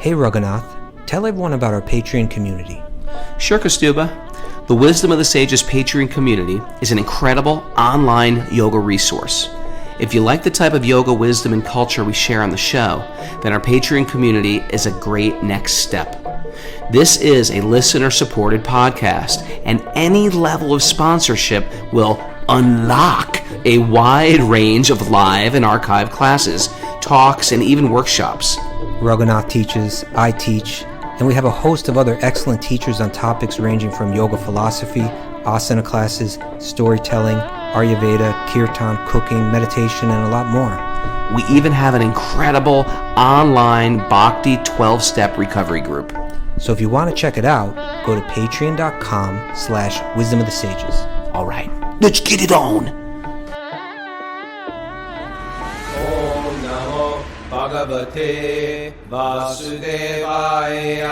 Hey Raghunath, tell everyone about our Patreon community. Sure, Kaustubha. The Wisdom of the Sages Patreon community is an incredible online yoga resource. If you like the type of yoga wisdom and culture we share on the show, then our Patreon community is a great next step. This is a listener-supported podcast, and any level of sponsorship will unlock a wide range of live and archived classes, talks, and even workshops. Raghunath teaches, I teach, and we have a host of other excellent teachers on topics ranging from yoga philosophy, asana classes, storytelling, Ayurveda, kirtan, cooking, meditation, and a lot more. We even have an incredible online Bhakti 12-step recovery group. So if you want to check it out, go to patreon.com/wisdom of the sages. All right, let's get it on. Om Namo Bhagavate Vasudevaya.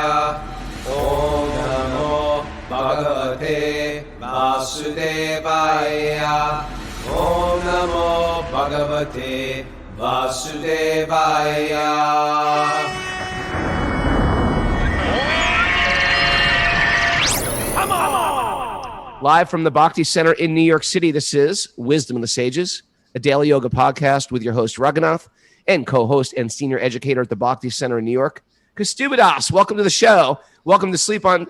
Om Namo Bhagavate Vasudevaya. Om Namo Bhagavate Vasudevaya. Live from the Bhakti Center in New York City, this is Wisdom of the Sages, a daily yoga podcast with your host, Raghunath, and co-host and senior educator at the Bhakti Center in New York, Kaustubha. Welcome to the show. Welcome to Sleep In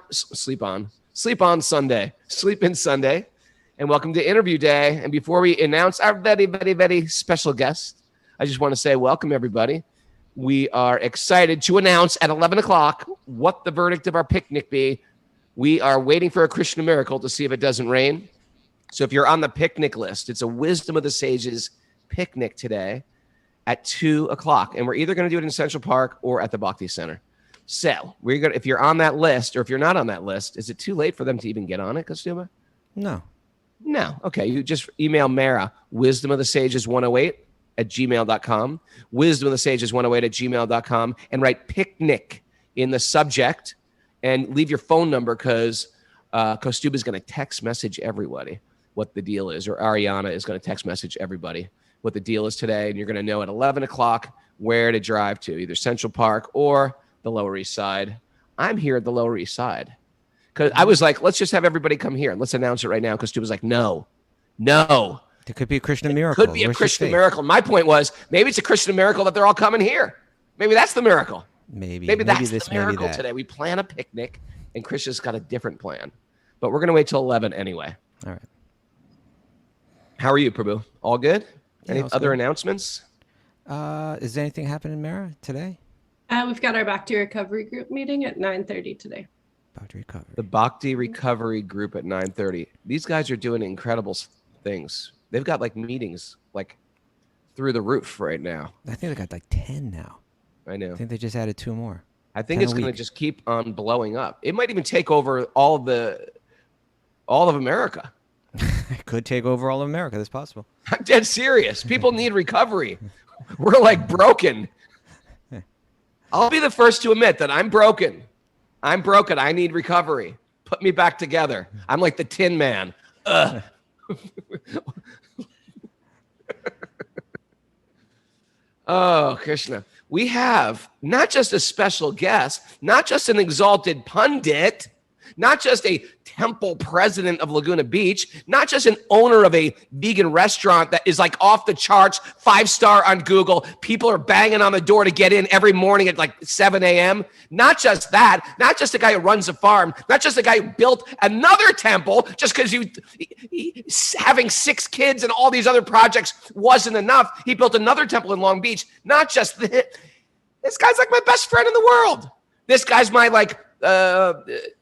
Sunday, and welcome to Interview Day. And before we announce our very, very, very special guest, I just want to say welcome, everybody. We are excited to announce at 11 o'clock what the verdict of our picnic be. We are waiting for a Krishna miracle to see if it doesn't rain. So if you're on the picnic list, it's a Wisdom of the Sages picnic today at 2 o'clock. And we're either going to do it in Central Park or at the Bhakti Center. So if you're on that list, or if you're not on that list, is it too late for them to even get on it, Kaustubha? No. Okay. You just email Mara, wisdomofthesages108@gmail.com, wisdomofthesages108@gmail.com, and write picnic in the subject. And leave your phone number because Kaustubha is going to text message everybody what the deal is, or Ariana is going to text message everybody what the deal is today. And you're going to know at 11 o'clock where to drive to, either Central Park or the Lower East Side. I'm here at the Lower East Side because I was like, let's just have everybody come here. Let's announce it right now. Kaustubha was like, no. There could be a Krishna miracle. Could be a Krishna miracle. My point was, maybe it's a Krishna miracle that they're all coming here. Maybe that's the miracle. Maybe that's the miracle today. We plan a picnic, and Krishna's got a different plan. But we're going to wait till 11 anyway. All right. How are you, Prabhu? All good? Yeah, Any other announcements? Is there anything happening, Mara, today? We've got our Bhakti Recovery Group meeting at 9:30 today. Bhakti Recovery. The Bhakti Recovery Group at 9:30. These guys are doing incredible things. They've got like meetings like through the roof right now. I think they got like 10 now. I know. I think they just added 2 more. I think it's going to just keep on blowing up. It might even take over all of America. It could take over all of America. That's possible. I'm dead serious. People need recovery. We're like broken. I'll be the first to admit that I'm broken. I need recovery. Put me back together. I'm like the Tin Man. Oh, Krishna. We have not just a special guest, not just an exalted pundit, not just a temple president of Laguna Beach, not just an owner of a vegan restaurant that is like off the charts, 5-star on Google. People are banging on the door to get in every morning at like 7 a.m. Not just that, not just a guy who runs a farm, not just a guy who built another temple just because having 6 kids and all these other projects wasn't enough. He built another temple in Long Beach. Not just that. This guy's like my best friend in the world. This guy's my like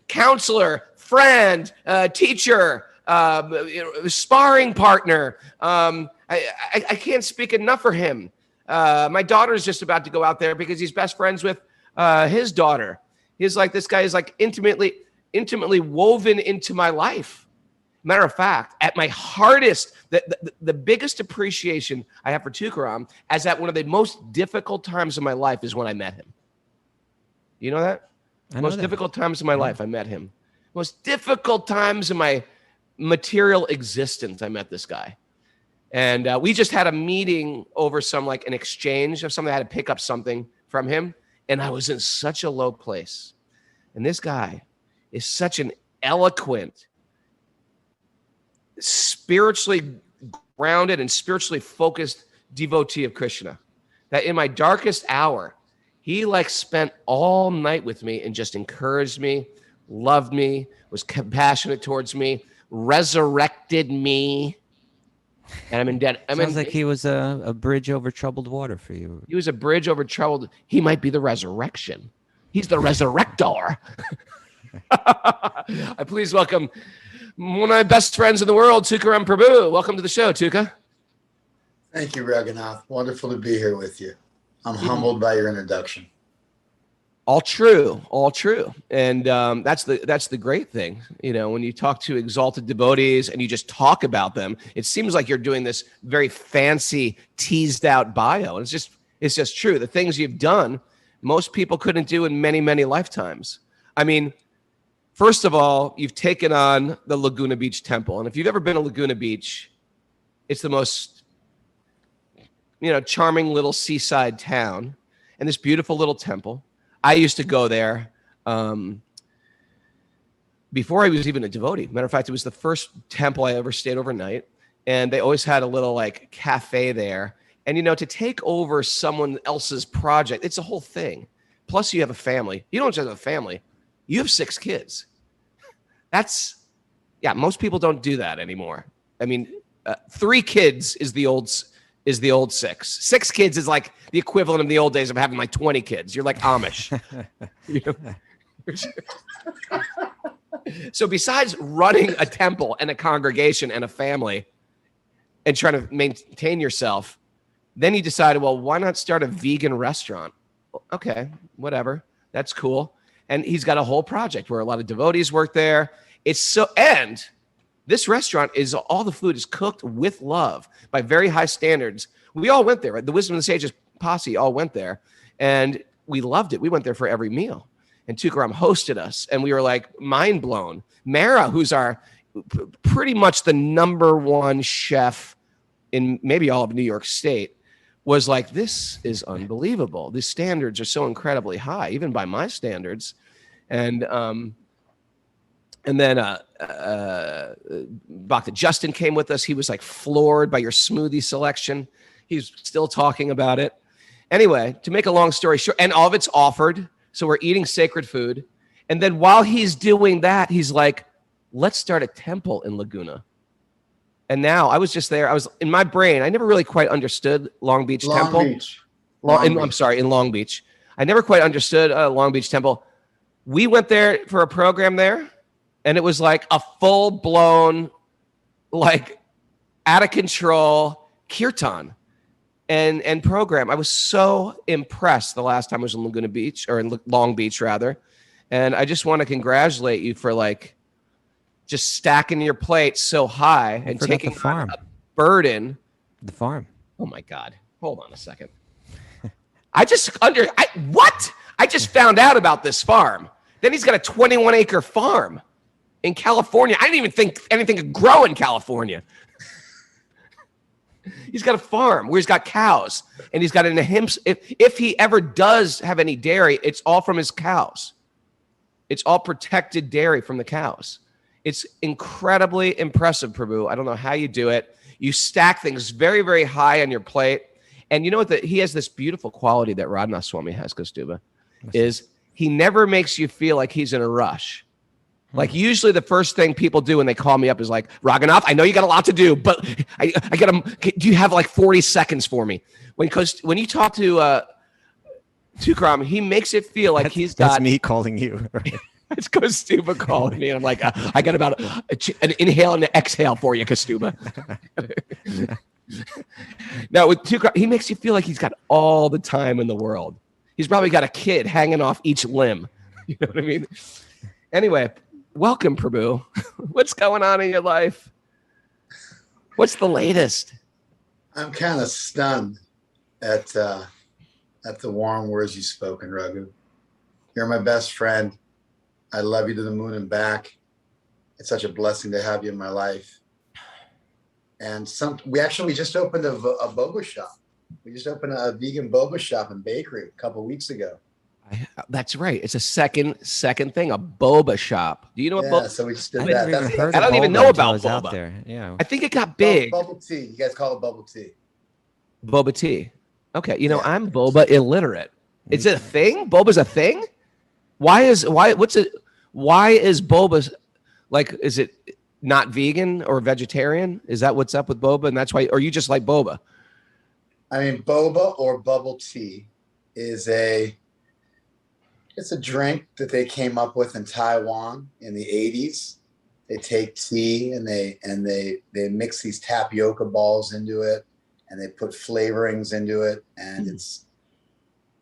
counselor, friend, teacher, sparring partner. I can't speak enough for him. My daughter's just about to go out there because he's best friends with his daughter. He's like, this guy is like intimately woven into my life. Matter of fact, at my hardest, the biggest appreciation I have for Tukaram is at one of the most difficult times of my life is when I met him. You know that? Most difficult times of my life, I met him. Most difficult times in my material existence, I met this guy. And we just had a meeting over some like an exchange of something. I had to pick up something from him. And I was in such a low place. And this guy is such an eloquent, spiritually grounded and spiritually focused devotee of Krishna, that in my darkest hour, he like spent all night with me and just encouraged me, loved me, was compassionate towards me, resurrected me. And I'm in debt. Sounds like he was a bridge over troubled water for you. He was a bridge over troubled. He might be the resurrection. He's the resurrector. I please welcome one of my best friends in the world, Tukaram Prabhu. Welcome to the show, Tuka. Thank you, Raghunath. Wonderful to be here with you. I'm humbled by your introduction. All true, all true. And that's the great thing. You know, when you talk to exalted devotees and you just talk about them, it seems like you're doing this very fancy, teased out bio. And it's just true. The things you've done, most people couldn't do in many, many lifetimes. I mean, first of all, you've taken on the Laguna Beach Temple. And if you've ever been to Laguna Beach, it's the most, charming little seaside town and this beautiful little temple. I used to go there before I was even a devotee. Matter of fact, it was the first temple I ever stayed overnight. And they always had a little like cafe there. And, to take over someone else's project, it's a whole thing. Plus you have a family. You don't just have a family. You have 6 kids. Most people don't do that anymore. I mean, 3 kids is the old 6. 6 kids is like the equivalent of the old days of having like 20 kids. You're like Amish. So besides running a temple and a congregation and a family and trying to maintain yourself, then he decided, well, why not start a vegan restaurant? Okay, whatever. That's cool. And he's got a whole project where a lot of devotees work there. And this restaurant all the food is cooked with love by very high standards. We all went there, right? The Wisdom of the Sages posse all went there, and we loved it. We went there for every meal. And Tukaram hosted us, and we were like mind blown. Mara, who's our pretty much the #1 chef in maybe all of New York State, was like, this is unbelievable. The standards are so incredibly high, even by my standards. And then Bhakti Justin came with us. He was like floored by your smoothie selection. He's still talking about it. Anyway, to make a long story short, and all of it's offered. So we're eating sacred food. And then while he's doing that, he's like, let's start a temple in Laguna. And now I was just there. I was in my brain. I never really quite understood Long Beach Temple. I'm sorry, in Long Beach. I never quite understood Long Beach Temple. We went there for a program there, and it was like a full-blown, like out of control kirtan and program. I was so impressed the last time I was in Laguna Beach, or in Long Beach rather. And I just want to congratulate you for like just stacking your plate so high and taking the farm. A burden. The farm. Oh my God. Hold on a second. I just found out about this farm. Then he's got a 21-acre farm in California. I didn't even think anything could grow in California. He's got a farm where he's got cows, and he's got an ahimsa. If he ever does have any dairy, it's all from his cows. It's all protected dairy from the cows. It's incredibly impressive, Prabhu. I don't know how you do it. You stack things very, very high on your plate. And you know what? He has this beautiful quality that Raghunath Swami has, Kaustubha, is he never makes you feel like he's in a rush. Like usually the first thing people do when they call me up is like, Raghunath, I know you got a lot to do, but I got to, do you have like 40 seconds for me? When you talk to Tukaram, he makes it feel like that's me calling you. Right? It's Kaustubha calling me. And I'm like, I got about an inhale and an exhale for you, Kaustubha. Now with Tukaram, he makes you feel like he's got all the time in the world. He's probably got a kid hanging off each limb. You know what I mean? Anyway, welcome, Prabhu. What's going on in your life? What's the latest? I'm kind of stunned at the warm words you've spoken, Raghu. You're my best friend. I love you to the moon and back. It's such a blessing to have you in my life. And we just opened a boba shop. We just opened a vegan boba shop and bakery a couple of weeks ago. That's right. It's a second thing, a boba shop. Do you know what Yeah, boba? so we just did I that. never even That's heard I of don't even boba know until I about was out boba. there. Yeah. I think it got big. bubble tea. You guys call it bubble tea. Boba tea. Okay, Yeah. I'm boba illiterate. Is it a thing? Boba's a thing? Why is boba like, is it not vegan or vegetarian? Is that what's up with boba? And that's why, or you just like boba? I mean, boba or bubble tea is it's a drink that they came up with in Taiwan in the 80s. They take tea and they mix these tapioca balls into it, and they put flavorings into it, and it's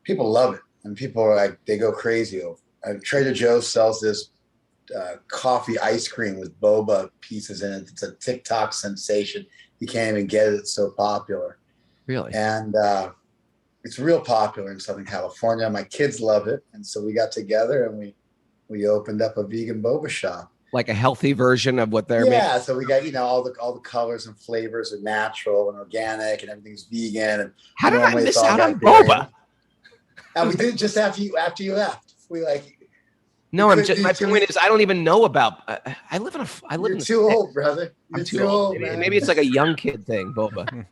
people love it, and people are like, they go crazy over it. Trader Joe's sells this coffee ice cream with boba pieces in it. It's a TikTok sensation. You can't even get it. It's so popular. Really? And it's real popular in Southern California. My kids love it, and so we got together and we opened up a vegan boba shop. Like a healthy version of what they're Yeah, so we got all the colors and flavors are natural and organic, and everything's vegan. And How did I normally miss it's all out on got dairy. boba? And we did it just after you left. We No, we I'm couldn't just. do My too point many- is, I don't even know about. I live in You're a too stick. old, brother. You're I'm too old, maybe, man. maybe it's like a young kid thing, boba.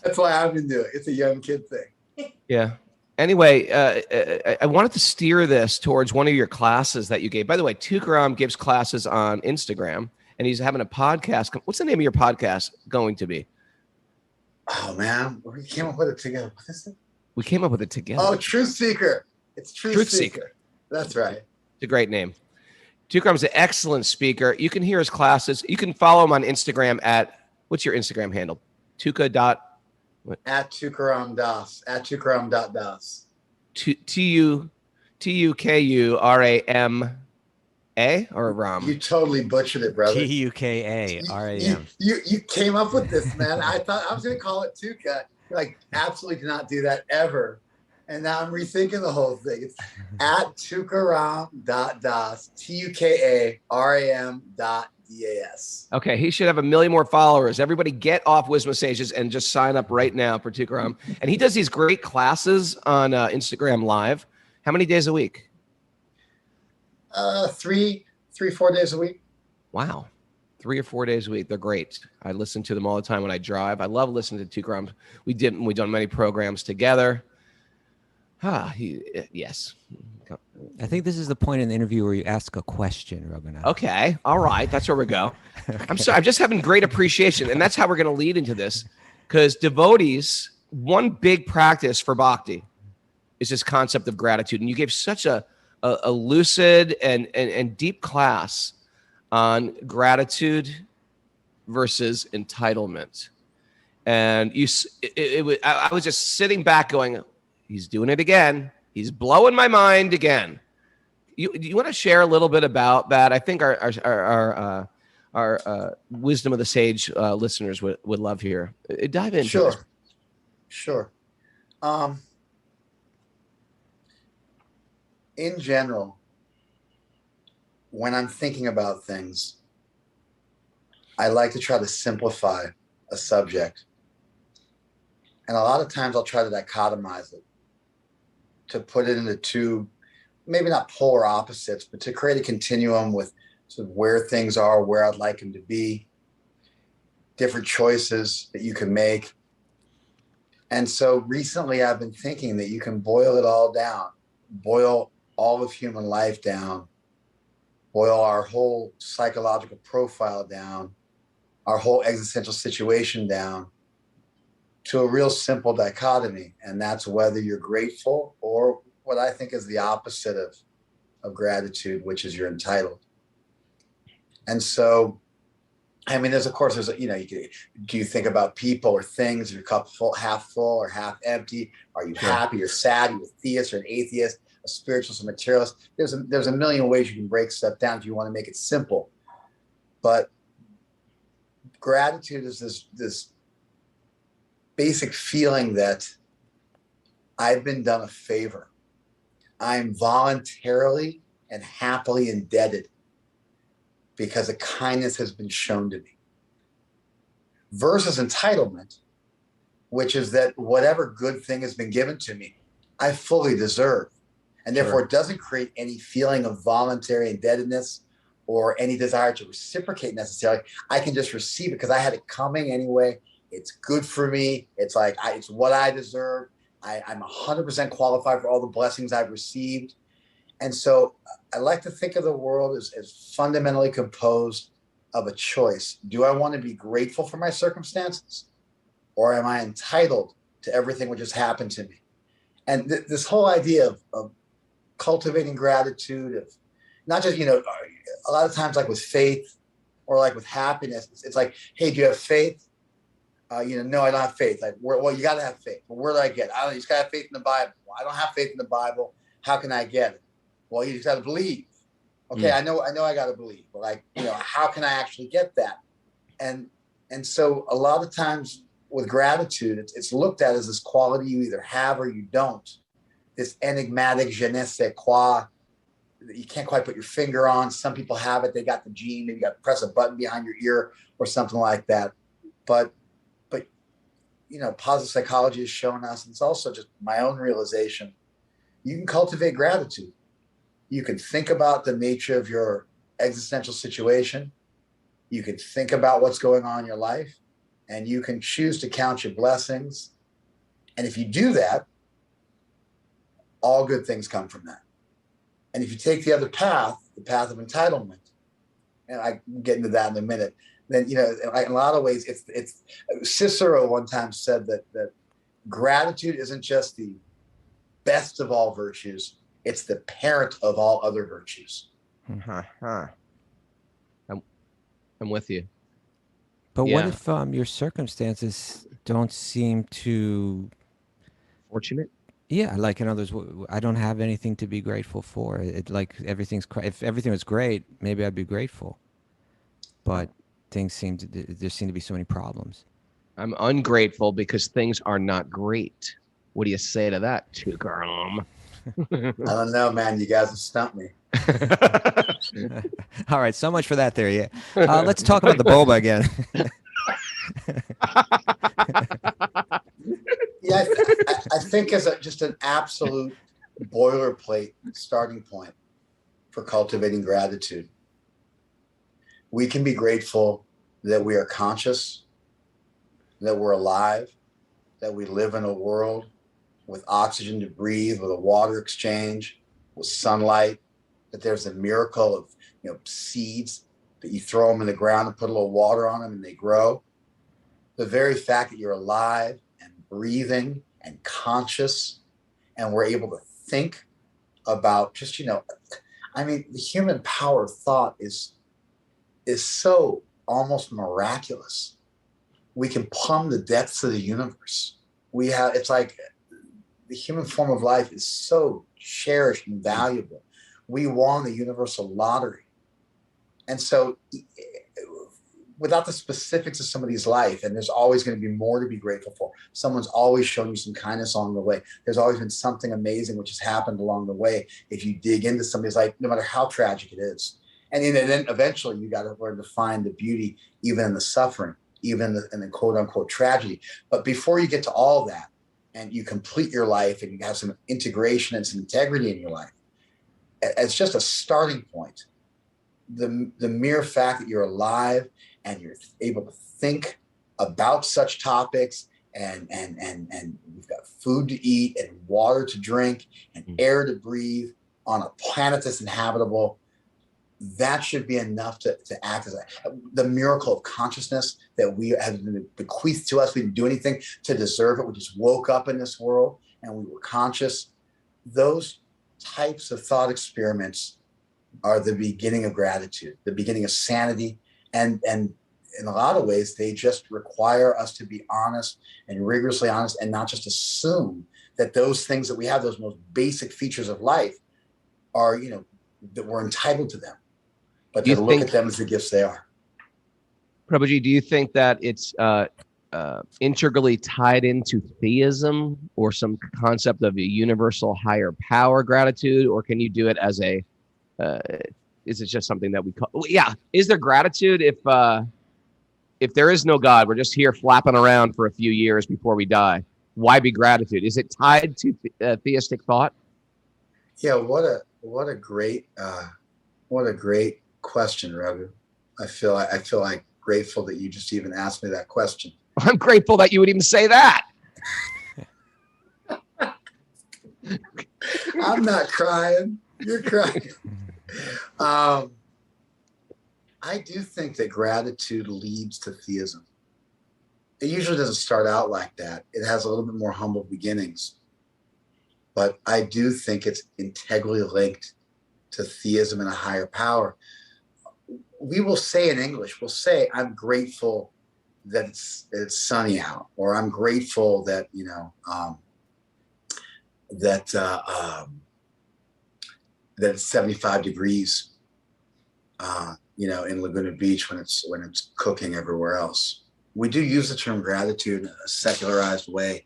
That's why I've been doing it. It's a young kid thing. Yeah. Anyway, I wanted to steer this towards one of your classes that you gave. By the way, Tukaram gives classes on Instagram, and he's having a podcast. What's the name of your podcast going to be? Oh man, we came up with it together. What is it? We came up with it together. Oh, Truth Seeker. It's Truth Seeker. That's right. It's a great name. Tukaram's an excellent speaker. You can hear his classes. You can follow him on Instagram at, what's your Instagram handle? Tuka dot At Tukaram Das. At Tukaram.das. Tukaram or Ram? You totally butchered it, brother. Tukaram. You came up with this, man. I thought I was going to call it Tuka. You're like, absolutely did not do that ever. And now I'm rethinking the whole thing. It's at Tukaram.das. Tukaram.das. Okay, he should have 1 million more followers. Everybody get off Wisdom Sages and just sign up right now for Tukaram. And he does these great classes on Instagram Live. How many days a week? 4 days a week. Wow. 3 or 4 days a week. They're great. I listen to them all the time when I drive. I love listening to Tukaram. We've done many programs together. Yes. I think this is the point in the interview where you ask a question, Raghunath. Okay. All right. That's where we go. Okay. I'm sorry. I'm just having great appreciation. And that's how we're going to lead into this. Because devotees, one big practice for bhakti is this concept of gratitude. And you gave such a lucid and deep class on gratitude versus entitlement. And I was just sitting back going, he's doing it again. He's blowing my mind again. You want to share a little bit about that? I think our Wisdom of the Sage listeners would love here. Dive into this. Sure. In general, when I'm thinking about things, I like to try to simplify a subject. And a lot of times I'll try to dichotomize it, to put it into two, maybe not polar opposites, but to create a continuum with sort of where things are, where I'd like them to be, different choices that you can make. And so recently I've been thinking that you can boil it all down, boil all of human life down, boil our whole psychological profile down, our whole existential situation down to a real simple dichotomy. And that's whether you're grateful or what I think is the opposite of gratitude, which is you're entitled. And so, I mean, do you think about people or things, your cup half full or half empty? Are you happy or sad? Are you a theist or an atheist, a spiritualist or materialist? There's a million ways you can break stuff down if you want to make it simple. But gratitude is this basic feeling that I've been done a favor. I'm voluntarily and happily indebted because a kindness has been shown to me. Versus entitlement, which is that whatever good thing has been given to me, I fully deserve. And therefore, Sure. it doesn't create any feeling of voluntary indebtedness or any desire to reciprocate necessarily. I can just receive it because I had it coming anyway. It's good for me. It's like, it's what I deserve. I'm 100% qualified for all the blessings I've received. And so I like to think of the world as fundamentally composed of a choice. Do I want to be grateful for my circumstances, or am I entitled to everything which has happened to me? And this whole idea of cultivating gratitude, of not just, a lot of times like with faith or like with happiness, it's like, hey, do you have faith? No, I don't have faith. Like, well, you got to have faith. But where do I get it? I don't. You just got to have faith in the Bible. Well, I don't have faith in the Bible. How can I get it? Well, you just got to believe. Okay, I know, I got to believe. But like, how can I actually get that? And so a lot of times with gratitude, it's looked at as this quality you either have or you don't. This enigmatic je ne sais quoi that you can't quite put your finger on. Some people have it. They got the gene. Maybe you got to press a button behind your ear or something like that. But positive psychology has shown us, and it's also just my own realization, you can cultivate gratitude. You can think about the nature of your existential situation. You can think about what's going on in your life, and you can choose to count your blessings. And if you do that, all good things come from that. And if you take the other path, the path of entitlement, and I can get into that in a minute, then, in a lot of ways, it's Cicero one time said that gratitude isn't just the best of all virtues, it's the parent of all other virtues. I'm with you. But what if your circumstances don't seem to fortunate? Yeah, like in others, I don't have anything to be grateful for. Like if everything was great, maybe I'd be grateful. But there seem to be so many problems. I'm ungrateful because things are not great. What do you say to that, Tukaram? I don't know, man. You guys have stumped me. All right, so much for that theory. Yeah. Let's talk about the boba again. Yeah, I think as just an absolute boilerplate starting point for cultivating gratitude, we can be grateful that we are conscious, that we're alive, that we live in a world with oxygen to breathe, with a water exchange, with sunlight, that there's a miracle of seeds that you throw them in the ground and put a little water on them and they grow. The very fact that you're alive and breathing and conscious, and we're able to think about just, the human power of thought is so almost miraculous. We can plumb the depths of the universe. It's like the human form of life is so cherished and valuable. We won the universal lottery. And so without the specifics of somebody's life, and there's always going to be more to be grateful for. Someone's always shown you some kindness along the way. There's always been something amazing which has happened along the way. If you dig into somebody's life, no matter how tragic it is. And then eventually you got to learn to find the beauty, even in the suffering, even in the quote unquote tragedy. But before you get to all that and you complete your life and you have some integration and some integrity in your life, as just a starting point, the mere fact that you're alive and you're able to think about such topics and you've got food to eat and water to drink and air to breathe on a planet that's inhabitable, that should be enough to act as the miracle of consciousness that we have been bequeathed to us. We didn't do anything to deserve it. We just woke up in this world and we were conscious. Those types of thought experiments are the beginning of gratitude, the beginning of sanity. And in a lot of ways, they just require us to be honest and rigorously honest and not just assume that those things that we have, those most basic features of life are, that we're entitled to them, but to look at them as the gifts they are. Prabhuji, do you think that it's integrally tied into theism or some concept of a universal higher power gratitude, or can you do it as a is it just something that we call? Yeah, is there gratitude if there is no God? We're just here flapping around for a few years before we die. Why be gratitude? Is it tied to theistic thought? Yeah, what a great question, Raghu. I feel like grateful that you just even asked me that question. I'm grateful that you would even say that. I'm not crying. You're crying. I do think that gratitude leads to theism. It usually doesn't start out like that. It has a little bit more humble beginnings. But I do think it's integrally linked to theism and a higher power. We will say in English, we'll say, I'm grateful that it's sunny out, or I'm grateful that, that it's 75 degrees, in Laguna Beach when it's cooking everywhere else. We do use the term gratitude in a secularized way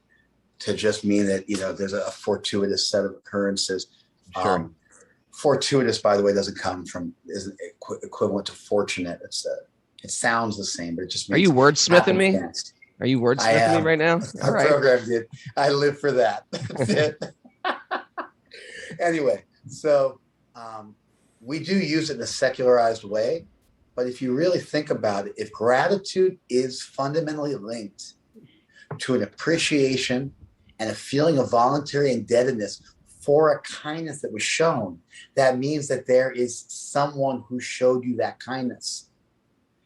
to just mean that, there's a fortuitous set of occurrences. Sure. Fortuitous, by the way, isn't equivalent to fortunate. It sounds the same, but it just means. Are you wordsmithing me? Happenstance. Are you wordsmithing me right now? All right. Program did. I live for that. That's it. Anyway, so we do use it in a secularized way, but if you really think about it, if gratitude is fundamentally linked to an appreciation and a feeling of voluntary indebtedness for a kindness that was shown, that means that there is someone who showed you that kindness.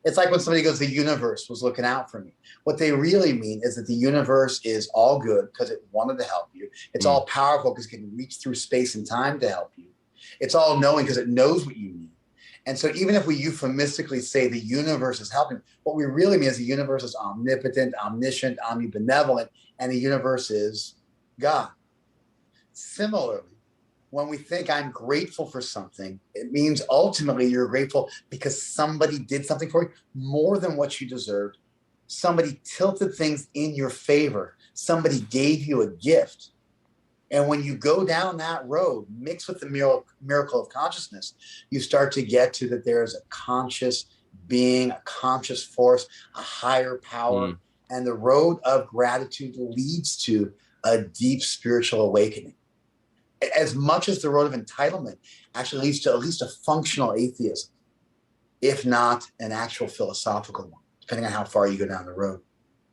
It's like when somebody goes, the universe was looking out for me. What they really mean is that the universe is all good because it wanted to help you. It's all powerful because it can reach through space and time to help you. It's all knowing because it knows what you need. And so even if we euphemistically say the universe is helping, what we really mean is the universe is omnipotent, omniscient, omnibenevolent, and the universe is God. Similarly, when we think I'm grateful for something, it means ultimately you're grateful because somebody did something for you more than what you deserved. Somebody tilted things in your favor. Somebody gave you a gift. And when you go down that road, mixed with the miracle of consciousness, you start to get to that there is a conscious being, a conscious force, a higher power. And the road of gratitude leads to a deep spiritual awakening. As much as the road of entitlement actually leads to at least a functional atheism, if not an actual philosophical one, depending on how far you go down the road.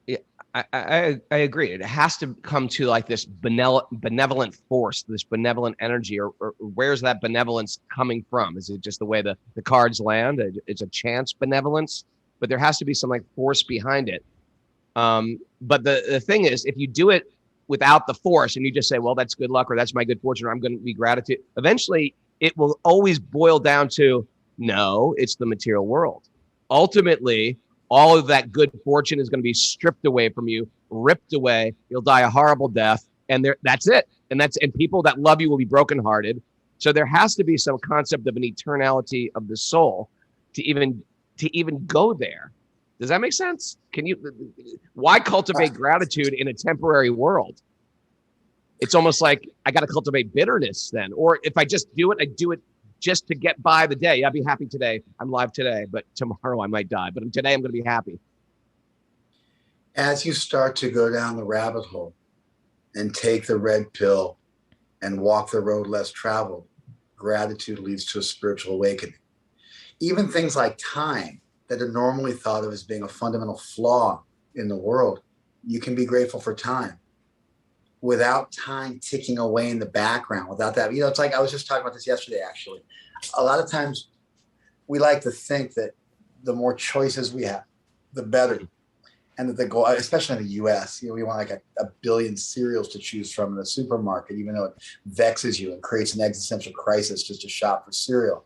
Yeah, I agree. It has to come to like this benevolent force, this benevolent energy, or where's that benevolence coming from? Is it just the way the cards land? It's a chance benevolence, but there has to be some like force behind it. But the thing is, if you do it without the force and you just say, well, that's good luck, or that's my good fortune, or I'm going to be gratitude, eventually it will always boil down to, no, it's the material world. Ultimately, all of that good fortune is going to be stripped away from you, ripped away. You'll die a horrible death, and that's it. And people that love you will be brokenhearted. So there has to be some concept of an eternality of the soul to even go there. Does that make sense? Why cultivate gratitude in a temporary world? It's almost like I got to cultivate bitterness then. Or if I just do it, I do it just to get by the day. I'll be happy today. I'm alive today, but tomorrow I might die. But today I'm going to be happy. As you start to go down the rabbit hole and take the red pill and walk the road less traveled, gratitude leads to a spiritual awakening. Even things like time that are normally thought of as being a fundamental flaw in the world, you can be grateful for time. Without time ticking away in the background, without that, it's like, I was just talking about this yesterday, actually. A lot of times we like to think that the more choices we have, the better. And that the goal, especially in the US, we want like a billion cereals to choose from in the supermarket, even though it vexes you and creates an existential crisis just to shop for cereal.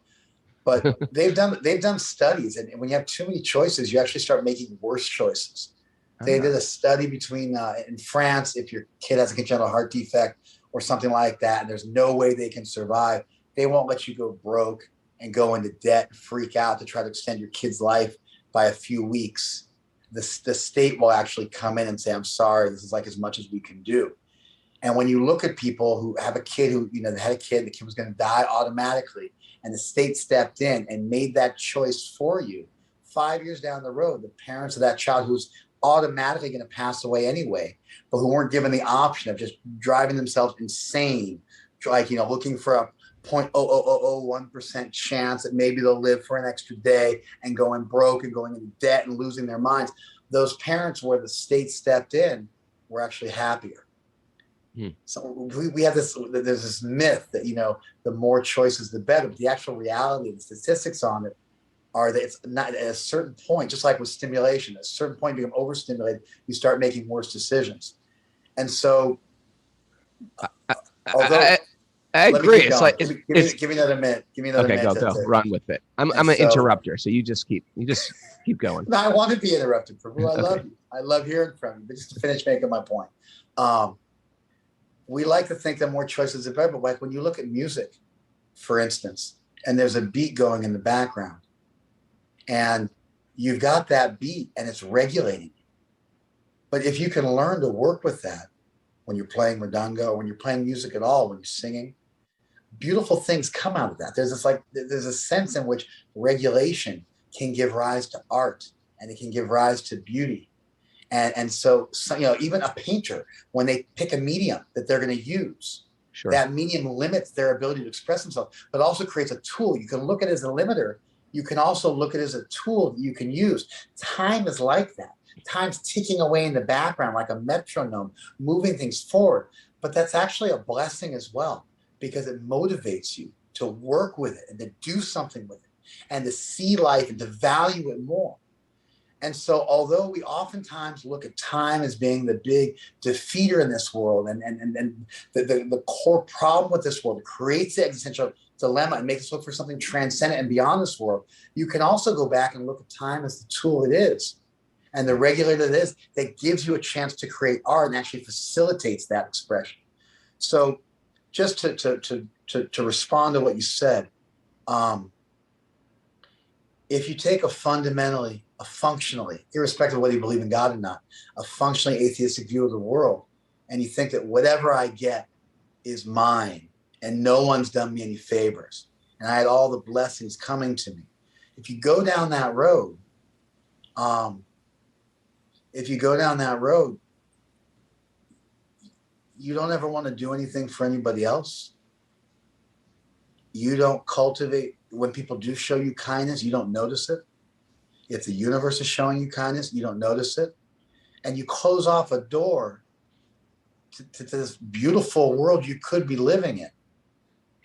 But they've done studies, and when you have too many choices, you actually start making worse choices. They did a study between in France, if your kid has a congenital heart defect or something like that, and there's no way they can survive, they won't let you go broke and go into debt and freak out to try to extend your kid's life by a few weeks. The state will actually come in and say, I'm sorry, this is like as much as we can do. And when you look at people who have a kid who, they had a kid, the kid was going to die automatically, and the state stepped in and made that choice for you, 5 years down the road, the parents of that child who's automatically going to pass away anyway, but who weren't given the option of just driving themselves insane, like, looking for a 0.00001% chance that maybe they'll live for an extra day and going broke and going into debt and losing their minds. Those parents where the state stepped in were actually happier. So we have there's this myth that, the more choices, the better. But the actual reality, the statistics on it are that it's not at a certain point, just like with stimulation, at a certain point you become overstimulated, you start making worse decisions. And so, although I agree. It's like give me another minute. Give me another minute. Okay, go. Run with it. I'm an interrupter, so you just keep going. No, I want to be interrupted, Prabhu. I love you. I love hearing from you. But just to finish making my point, we like to think that more choices are better. But like when you look at music, for instance, and there's a beat going in the background, and you've got that beat, and it's regulating you. But if you can learn to work with that when you're playing mridanga or when you're playing music at all, when you're singing, beautiful things come out of that. There's a sense in which regulation can give rise to art, and it can give rise to beauty. And so even a painter, when they pick a medium that they're going to use, sure, that medium limits their ability to express themselves, but also creates a tool. You can look at it as a limiter. You can also look at it as a tool that you can use. Time is like that. Time's ticking away in the background like a metronome, moving things forward. But that's actually a blessing as well, because it motivates you to work with it and to do something with it and to see life and to value it more. And so although we oftentimes look at time as being the big defeater in this world and the core problem with this world, it creates the existential dilemma and makes us look for something transcendent and beyond this world, you can also go back and look at time as the tool it is and the regulator it is that gives you a chance to create art and actually facilitates that expression. So just to respond to what you said, if you take a functionally, irrespective of whether you believe in God or not, a functionally atheistic view of the world, and you think that whatever I get is mine and no one's done me any favors, and I had all the blessings coming to me. If you go down that road, you don't ever want to do anything for anybody else. You don't cultivate. When people do show you kindness, you don't notice it. If the universe is showing you kindness, you don't notice it. And you close off a door to this beautiful world you could be living in.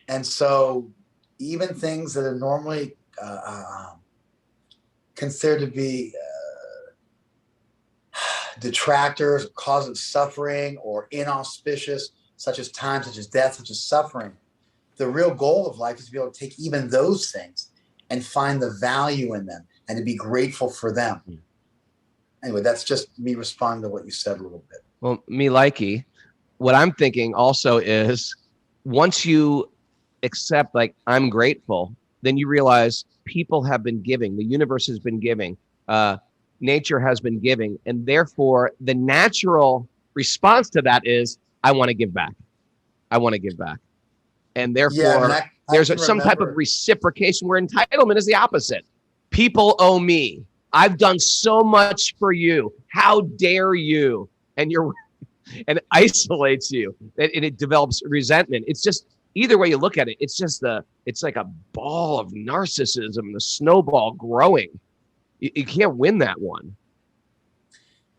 And so even things that are normally considered to be detractors, causes suffering, or inauspicious, such as time, such as death, such as suffering, the real goal of life is to be able to take even those things and find the value in them and to be grateful for them. Anyway, that's just me responding to what you said a little bit. Well, me likey. What I'm thinking also is once you accept, like, I'm grateful, then you realize people have been giving, the universe has been giving, nature has been giving, and therefore the natural response to that is, I want to give back. I want to give back. And therefore, there's some type of reciprocation where entitlement is the opposite. People owe me. I've done so much for you. How dare you? And and it isolates you, and it develops resentment. It's just, either way you look at it, it's like a ball of narcissism, the snowball growing. You can't win that one.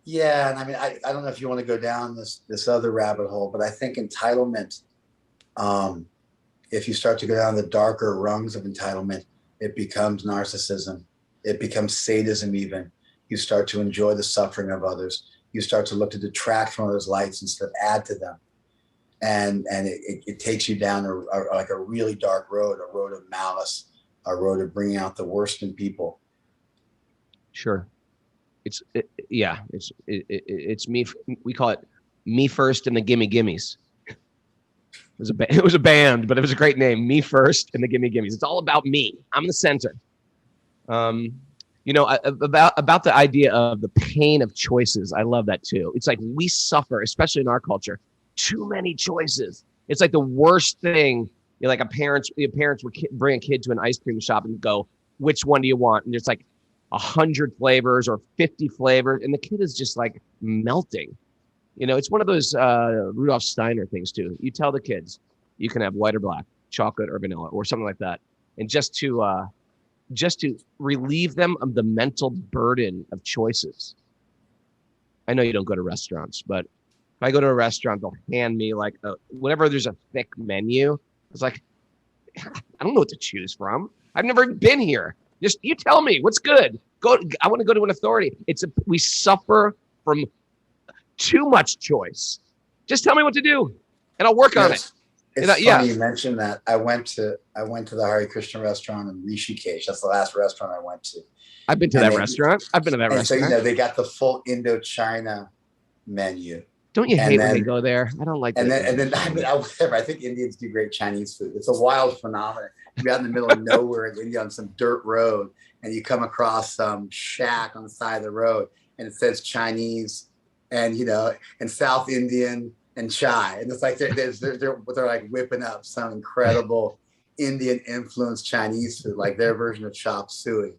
Yeah, and I mean, I don't know if you want to go down this other rabbit hole, but I think entitlement, if you start to go down the darker rungs of entitlement, it becomes narcissism. It becomes sadism even. You start to enjoy the suffering of others. You start to look to detract from others' lights instead of add to them. And it takes you down like a really dark road, a road of malice, a road of bringing out the worst in people. Sure. It's me. We call it Me First and the Gimme Gimmes. It was a band, but it was a great name. Me First and the Gimme Gimmes. It's all about me. I'm the center. About the idea of the pain of choices. I love that too. It's like we suffer, especially in our culture, too many choices. It's like the worst thing. Like parents would bring a kid to an ice cream shop and go, which one do you want? And it's like 100 flavors or 50 flavors, and the kid is just like melting. It's one of those Rudolf Steiner things too. You tell the kids you can have white or black, chocolate or vanilla, or something like that, and just to relieve them of the mental burden of choices. I know you don't go to restaurants, but if I go to a restaurant, they'll hand me like whenever there's a thick menu. It's like, I don't know what to choose from. I've never been here. Just you tell me what's good. I want to go to an authority. We suffer from too much choice. Just tell me what to do, and I'll work on it. It's funny you mentioned that. I went to the Hare Krishna restaurant in Rishikesh. That's the last restaurant I went to. I've been to that restaurant. I've been to that restaurant. So they got the full Indochina menu. Don't you hate when they go there? I don't like that. And then I think Indians do great Chinese food. It's a wild phenomenon. You're out in the middle of nowhere in India on some dirt road, and you come across some shack on the side of the road, and it says Chinese, and and South Indian and Chai, and it's like they're like whipping up some incredible Indian influenced Chinese food, like their version of chop suey.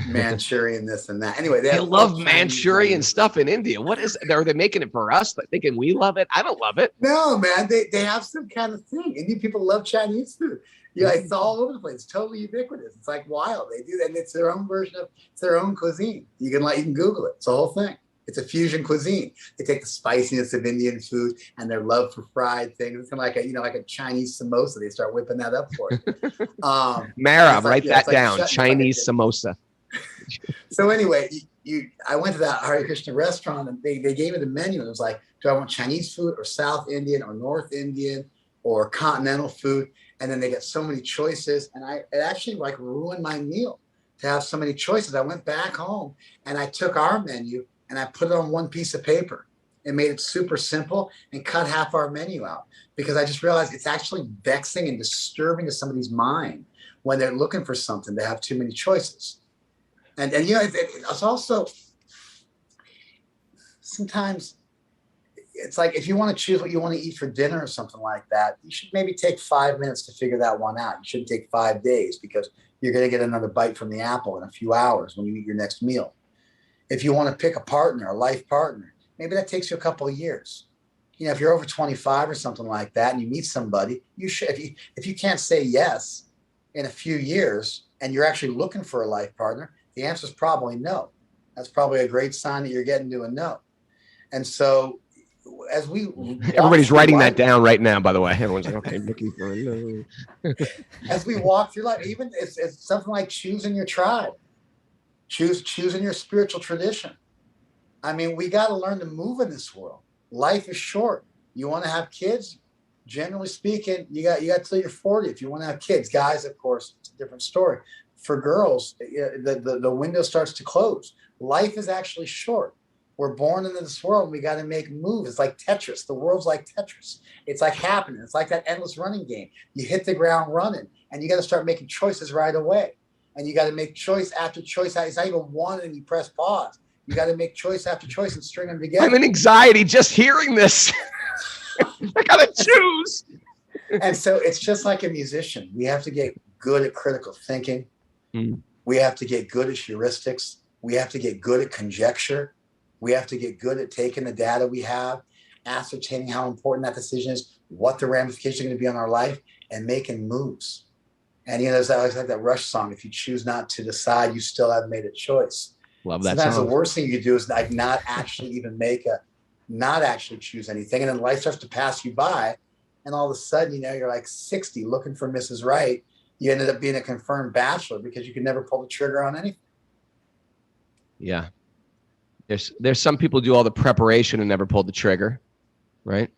Manchurian, this and that. Anyway, they love Manchurian stuff in India. What is? Are they making it for us? Thinking we love it? I don't love it. No, man. They have some kind of thing. Indian people love Chinese food. It's all over the place. It's totally ubiquitous. It's like wild. They do that, and it's their own version of it's their own cuisine. You can Google it. It's the whole thing. It's a fusion cuisine. They take the spiciness of Indian food and their love for fried things. It's kind of like a Chinese samosa. They start whipping that up for you. Mara, write that down. Chinese samosa. So anyway, I went to that Hare Krishna restaurant, and they gave me the menu. And it was like, do I want Chinese food or South Indian or North Indian or continental food? And then they got so many choices, and it actually like ruined my meal to have so many choices. I went back home and I took our menu and I put it on one piece of paper and made it super simple and cut half our menu out, because I just realized it's actually vexing and disturbing to somebody's mind when they're looking for something to have too many choices. And it's also sometimes it's like if you want to choose what you want to eat for dinner or something like that, you should maybe take 5 minutes to figure that one out. You shouldn't take 5 days, because you're going to get another bite from the apple in a few hours when you eat your next meal. If you want to pick a life partner, maybe that takes you a couple of years. If you're over 25 or something like that and you meet somebody, you should, if you can't say yes in a few years and you're actually looking for a life partner, the answer is probably no. That's probably a great sign that you're getting to a no. And so everybody's writing that down right now, by the way. Everyone's like, okay, looking for a no. As we walk through life, even it's something like choosing your tribe, choosing your spiritual tradition. I mean, we got to learn to move in this world. Life is short. You want to have kids? Generally speaking, you got till you're 40 if you want to have kids. Guys, of course, it's a different story. For girls, the window starts to close. Life is actually short. We're born into this world, and we got to make moves. It's like Tetris. The world's like Tetris. It's like happening. It's like that endless running game. You hit the ground running, and you got to start making choices right away. And you got to make choice after choice. It's not even one, and you press pause. You got to make choice after choice and string them together. I'm in anxiety just hearing this. I got to choose. And so it's just like a musician. We have to get good at critical thinking. We have to get good at heuristics. We have to get good at conjecture. We have to get good at taking the data we have, ascertaining how important that decision is, what the ramifications are going to be on our life, and making moves. And there's always like that Rush song, if you choose not to decide, you still have made a choice. Love that Sometimes song. The worst thing you do is like not actually choose anything. And then life starts to pass you by. And all of a sudden, you're like 60 looking for Mrs. Right. You ended up being a confirmed bachelor because you could never pull the trigger on anything. Yeah. There's some people do all the preparation and never pulled the trigger, right?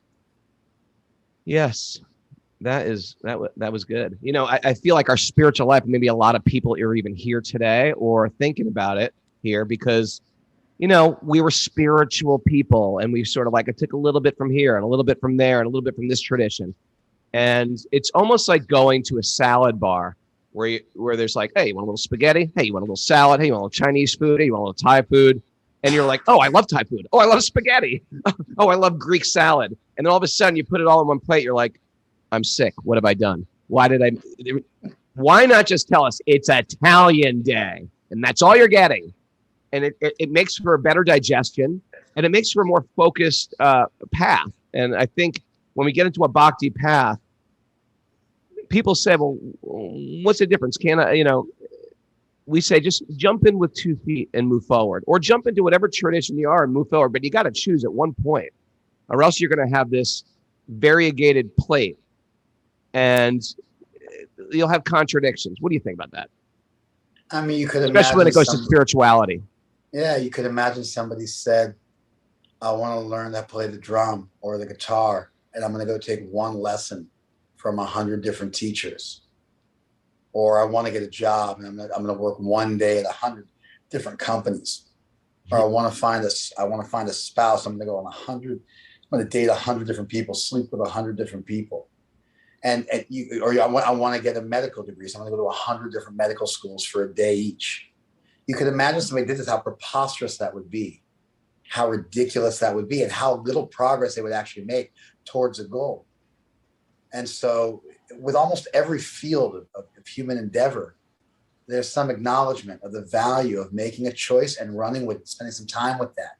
Yes. That was good. I feel like our spiritual life, maybe a lot of people are even here today or thinking about it here because, we were spiritual people and we sort of like, I took a little bit from here and a little bit from there and a little bit from this tradition. And it's almost like going to a salad bar where there's like, hey, you want a little spaghetti? Hey, you want a little salad? Hey, you want a little Chinese food? Hey, you want a little Thai food? And you're like, oh, I love Thai food. Oh, I love spaghetti. Oh, I love Greek salad. And then all of a sudden you put it all in one plate. You're like, I'm sick. What have I done? Why not just tell us it's Italian day? And that's all you're getting. and it makes for a better digestion, and it makes for a more focused path. And I think when we get into a bhakti path, people say, well, what's the difference? We say just jump in with 2 feet and move forward, or jump into whatever tradition you are and move forward. But you got to choose at one point, or else you're going to have this variegated plate and you'll have contradictions. What do you think about that? I mean, you could especially when it goes to spirituality. Yeah, you could imagine somebody said, I want to learn to play the drum or the guitar, and I'm going to go take one lesson from 100 different teachers. Or I want to get a job, and I'm going to work one day at 100 different companies. Or I want to find a spouse. I'm going to go on 100. I'm going to date 100 different people, sleep with 100 different people. I want to get a medical degree. So I'm going to go to 100 different medical schools for a day each. You could imagine somebody did this, how preposterous that would be, how ridiculous that would be, and how little progress they would actually make towards a goal. And so with almost every field of human endeavor, there's some acknowledgement of the value of making a choice and running with it, spending some time with that.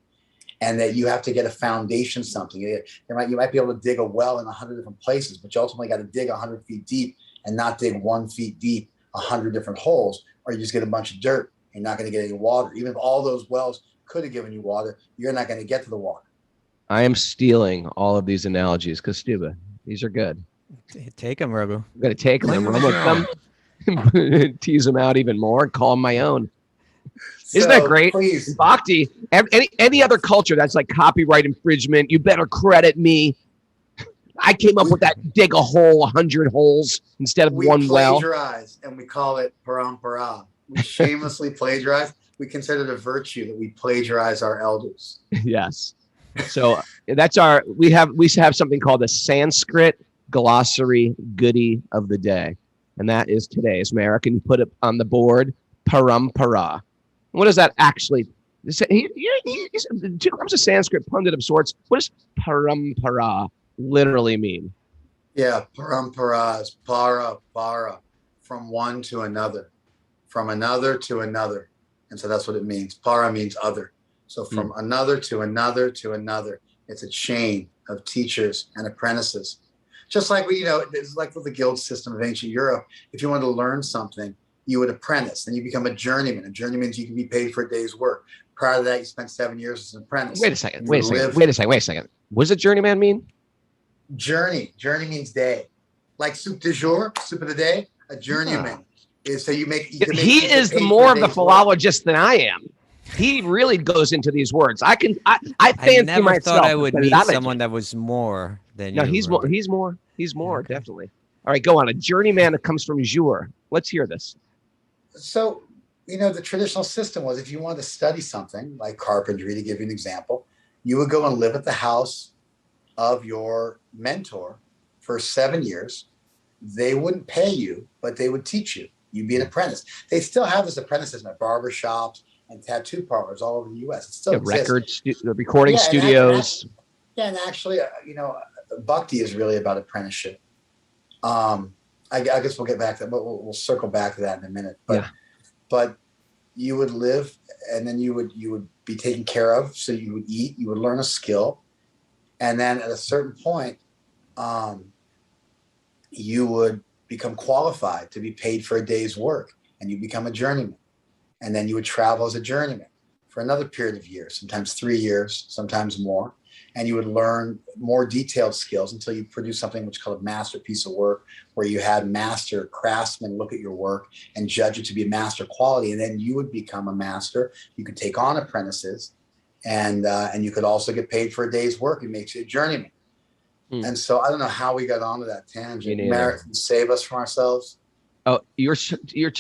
And that you have to get a foundation, something. You might be able to dig a well in 100 different places, but you ultimately got to dig 100 feet deep and not dig 1 feet deep, 100 different holes, or you just get a bunch of dirt. You're not going to get any water. Even if all those wells could have given you water, you're not going to get to the water. I am stealing all of these analogies, Kaustubha. These are good. Take them, Raghu. I'm going to take them, run with them, tease them out even more, and call them my own. Isn't that great? Please. Bhakti, any other culture that's like copyright infringement, you better credit me. I came up with that dig a hole, 100 holes instead of one well. We plagiarize, and we call it parampara. We shamelessly plagiarize. We consider it a virtue that we plagiarize our elders. Yes. So that's we have something called a Sanskrit glossary goodie of the day. And that is today's. Mara, can you put it on the board? Parampara. What does that actually? Tukaram's a Sanskrit pundit of sorts. What does parampara literally mean? Yeah, parampara is para, from one to another, from another to another. And so that's what it means. Para means other. So from another to another to another. It's a chain of teachers and apprentices. Just like it's like with the guild system of ancient Europe. If you wanted to learn something, you would apprentice, then you become a journeyman. A journeyman means you can be paid for a day's work. Prior to that, you spent 7 years as an apprentice. Wait a second. What does a journeyman mean? Journey means day. Like soup du jour, soup of the day. A journeyman is so you make. He is more of the philologist than I am. He really goes into these words. I fancy I never myself. thought I would meet someone that was more than you. No, he's more. He's more, okay. Definitely. All right, go on. A journeyman that comes from jour. Let's hear this. So, the traditional system was if you wanted to study something like carpentry, to give you an example, you would go and live at the house of your mentor for 7 years. They wouldn't pay you, but they would teach you. You'd be an apprentice. They still have this apprentices at barber shops and tattoo parlors all over the U.S. It still exists. Recording studios. And actually, Bhakti is really about apprenticeship. I guess we'll get back to that, but we'll circle back to that in a minute. But you would live, and then you would be taken care of. So you would eat, you would learn a skill, and then at a certain point, you would become qualified to be paid for a day's work, and you become a journeyman, and then you would travel as a journeyman for another period of years, sometimes 3 years, sometimes more. And you would learn more detailed skills until you produce something which is called a masterpiece of work, where you had master craftsmen look at your work and judge it to be a master quality. And then you would become a master. You could take on apprentices, and you could also get paid for a day's work. It makes you a journeyman. And so I don't know how we got onto that tangent. Americans save us from ourselves. Oh, we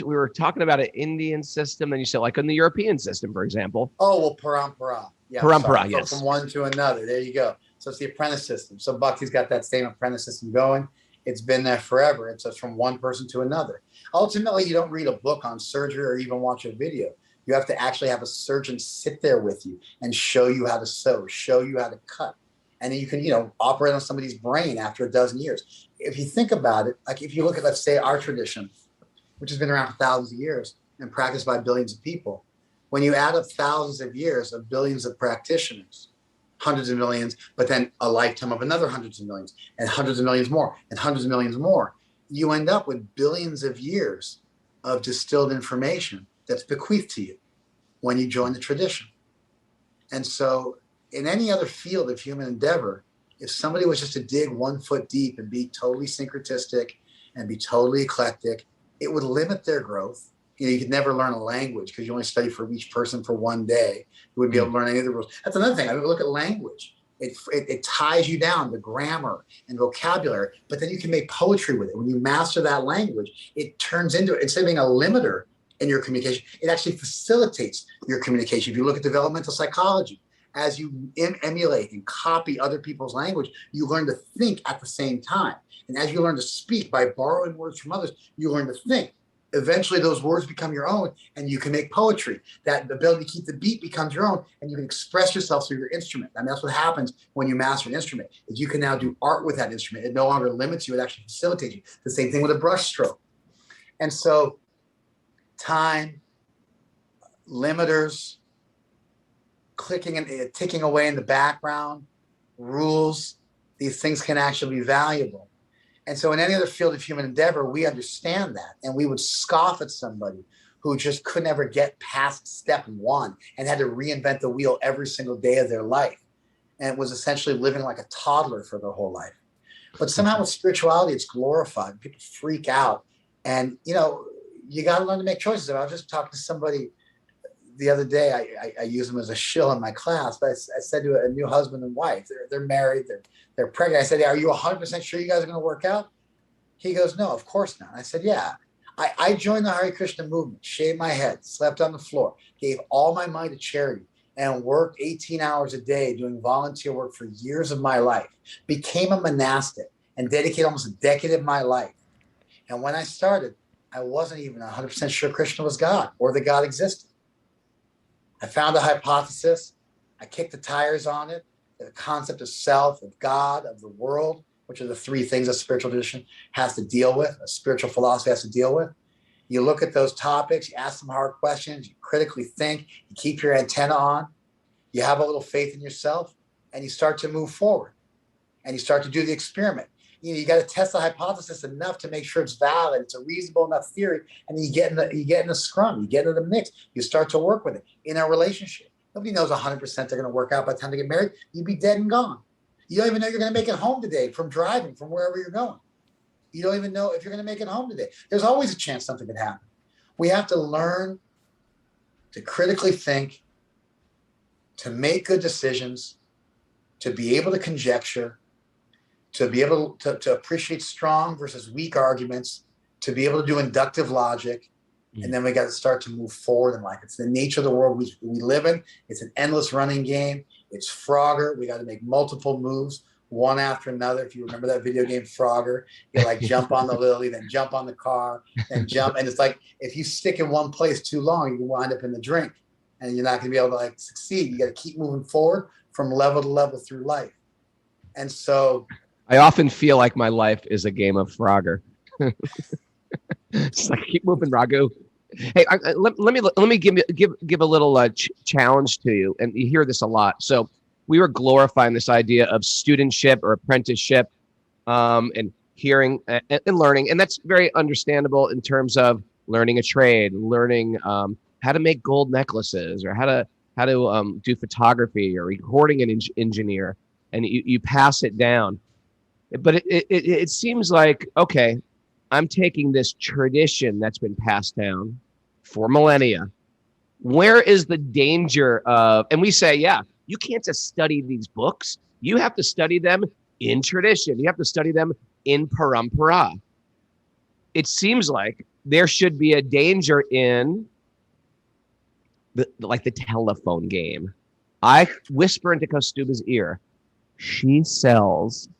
were talking about an Indian system, and you said like in the European system, for example. Oh, well, parampara. Yeah, parampara, yes. From one to another. There you go. So it's the apprentice system. So Bhakti's got that same apprentice system going. It's been there forever. It's just from one person to another. Ultimately, you don't read a book on surgery or even watch a video. You have to actually have a surgeon sit there with you and show you how to sew, show you how to cut. And then you can, operate on somebody's brain after a dozen years. If you think about it, like if you look at, let's say, our tradition, which has been around for thousands of years and practiced by billions of people, When you add up thousands of years of billions of practitioners, hundreds of millions, but then a lifetime of another hundreds of millions and hundreds of millions more and hundreds of millions more, you end up with billions of years of distilled information that's bequeathed to you when you join the tradition. And so in any other field of human endeavor, if somebody was just to dig 1 foot deep and be totally syncretistic and be totally eclectic, it would limit their growth. You could never learn a language because you only study for each person for 1 day. You wouldn't be able to learn any of the rules. That's another thing. I mean, look at language. It ties you down to grammar and vocabulary, but then you can make poetry with it. When you master that language, it turns into, instead of being a limiter in your communication, it actually facilitates your communication. If you look at developmental psychology, as you emulate and copy other people's language, you learn to think at the same time. And as you learn to speak by borrowing words from others, you learn to think. Eventually those words become your own and you can make poetry. That the ability to keep the beat becomes your own and you can express yourself through your instrument. I mean, that's what happens when you master an instrument, is you can now do art with that instrument. It no longer limits you, it actually facilitates you. The same thing with a brush stroke. And so time, limiters, clicking and ticking away in the background, rules, these things can actually be valuable. And so in any other field of human endeavor, we understand that. And we would scoff at somebody who just could never get past step 1 and had to reinvent the wheel every single day of their life. And was essentially living like a toddler for their whole life. But somehow with spirituality, it's glorified. People freak out. And, you know, you got to learn to make choices. I was just talking to somebody the other day. I use them as a shill in my class. But I said to a new husband and wife, they're married, they're pregnant. I said, "Are you 100% sure you guys are going to work out?" He goes, "No, of course not." I said, "Yeah, I joined the Hare Krishna movement, shaved my head, slept on the floor, gave all my money to charity, and worked 18 hours a day doing volunteer work for years of my life, became a monastic, and dedicated almost a decade of my life. And when I started, I wasn't even 100% sure Krishna was God or that God existed. I found a hypothesis. I kicked the tires on it. The concept of self, of God, of the world, which are the 3 things a spiritual tradition has to deal with, a spiritual philosophy has to deal with. You look at those topics, you ask some hard questions, you critically think, you keep your antenna on, you have a little faith in yourself, and you start to move forward. And you start to do the experiment. You got to test the hypothesis enough to make sure it's valid, it's a reasonable enough theory, and then you get in the scrum, you get in the mix, you start to work with it in a relationship. Nobody knows 100% they're going to work out by the time they get married. You'd be dead and gone. You don't even know you're going to make it home today from driving from wherever you're going. You don't even know if you're going to make it home today. There's always a chance something could happen. We have to learn to critically think, to make good decisions, to be able to conjecture, to be able to appreciate strong versus weak arguments, to be able to do inductive logic. And then we got to start to move forward in life. It's the nature of the world we live in. It's an endless running game. It's Frogger. We got to make multiple moves, one after another. If you remember that video game Frogger, you like jump on the lily, then jump on the car, then jump. And it's like, if you stick in one place too long, you can wind up in the drink and you're not going to be able to like succeed. You got to keep moving forward from level to level through life. And so I often feel like my life is a game of Frogger. It's like, keep moving, Raghu. Hey, let me give a little challenge to you, and you hear this a lot. So we were glorifying this idea of studentship or apprenticeship, and hearing and learning, and that's very understandable in terms of learning a trade, learning how to make gold necklaces, or how to do photography or recording an engineer, and you pass it down. But it seems like, okay, I'm taking this tradition that's been passed down for millennia. Where is the danger of, and we say, yeah, you can't just study these books. You have to study them in tradition. You have to study them in parampara. It seems like there should be a danger in like the telephone game. I whisper into Kaustubha's ear, she sells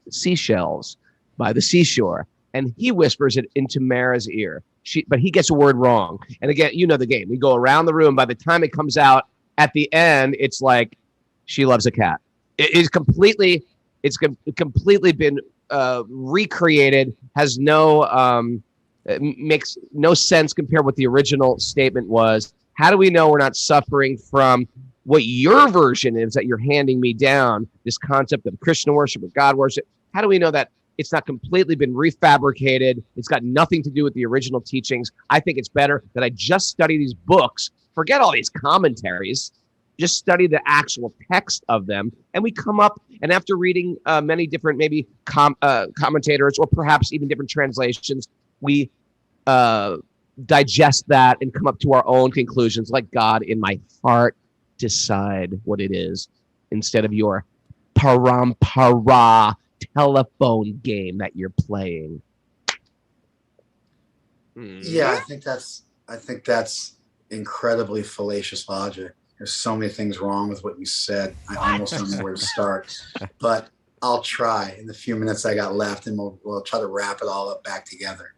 seashells by the seashore. And he whispers it into Mara's ear. But he gets a word wrong. And again, you know the game. We go around the room. By the time it comes out at the end, it's like she loves a cat. It's completely been recreated. Has makes no sense compared with what the original statement was. How do we know we're not suffering from what your version is that you're handing me down, this concept of Krishna worship or God worship? How do we know that it's not completely been refabricated? It's got nothing to do with the original teachings. I think it's better that I just study these books, forget all these commentaries, just study the actual text of them. And we come up, and after reading many different maybe commentators or perhaps even different translations, we digest that and come up to our own conclusions. Let God in my heart decide what it is, instead of your parampara telephone game that you're playing. Yeah, I think that's incredibly fallacious logic. There's so many things wrong with what you said. I almost don't know where to start, but I'll try in the few minutes I got left, and we'll try to wrap it all up back together.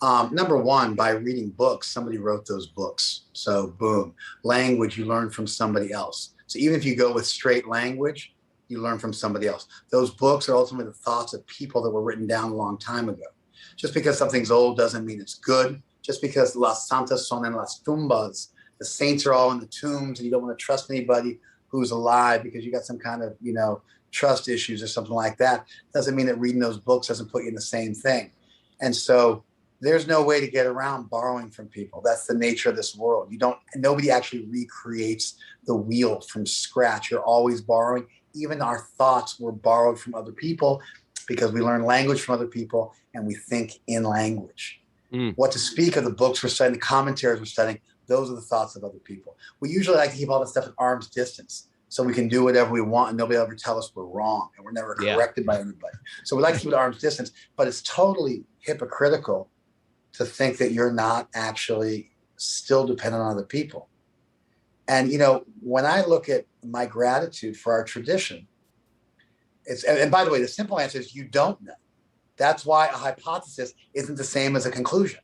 Number one, by reading books, somebody wrote those books. So boom, language you learn from somebody else. So even if you go with straight language, you learn from somebody else. Those books are ultimately the thoughts of people that were written down a long time ago. Just because something's old doesn't mean it's good. Just because las santas son en las tumbas, the saints are all in the tombs, and you don't want to trust anybody who's alive because you got some kind of, trust issues or something like that, doesn't mean that reading those books doesn't put you in the same thing. And so there's no way to get around borrowing from people. That's the nature of this world. Nobody actually recreates the wheel from scratch. You're always borrowing. Even our thoughts were borrowed from other people because we learn language from other people and we think in language. What to speak of the books we're studying, the commentaries we're studying, those are the thoughts of other people. We usually like to keep all this stuff at arm's distance so we can do whatever we want and nobody will ever tell us we're wrong and we're never corrected by anybody. So we like to keep it at arm's distance, but it's totally hypocritical to think that you're not actually still dependent on other people. And, when I look at my gratitude for our tradition, and by the way, the simple answer is you don't know. That's why a hypothesis isn't the same as a conclusion.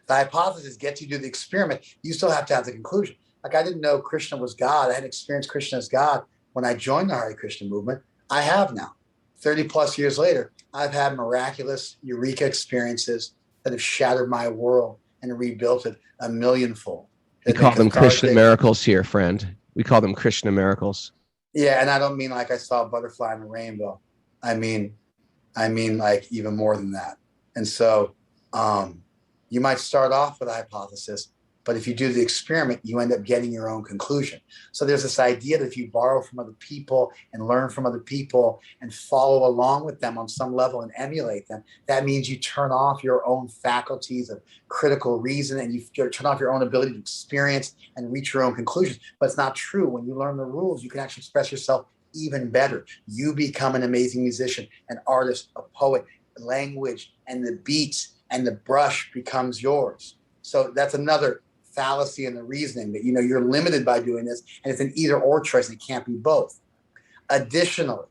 The hypothesis gets you to the experiment. You still have to have the conclusion. Like, I didn't know Krishna was God. I hadn't experienced Krishna as God when I joined the Hare Krishna movement. I have now. 30 plus years later, I've had miraculous eureka experiences that have shattered my world and rebuilt it a millionfold. We call them Krishna miracles here, friend. We call them Krishna miracles. Yeah, and I don't mean like I saw a butterfly in a rainbow. I mean like even more than that. And so you might start off with a hypothesis, but if you do the experiment, you end up getting your own conclusion. So there's this idea that if you borrow from other people and learn from other people and follow along with them on some level and emulate them, that means you turn off your own faculties of critical reason and you turn off your own ability to experience and reach your own conclusions. But it's not true. When you learn the rules, you can actually express yourself even better. You become an amazing musician, an artist, a poet. Language and the beats and the brush becomes yours. So that's another fallacy in the reasoning that, you're limited by doing this, and it's an either or choice, and it can't be both. Additionally,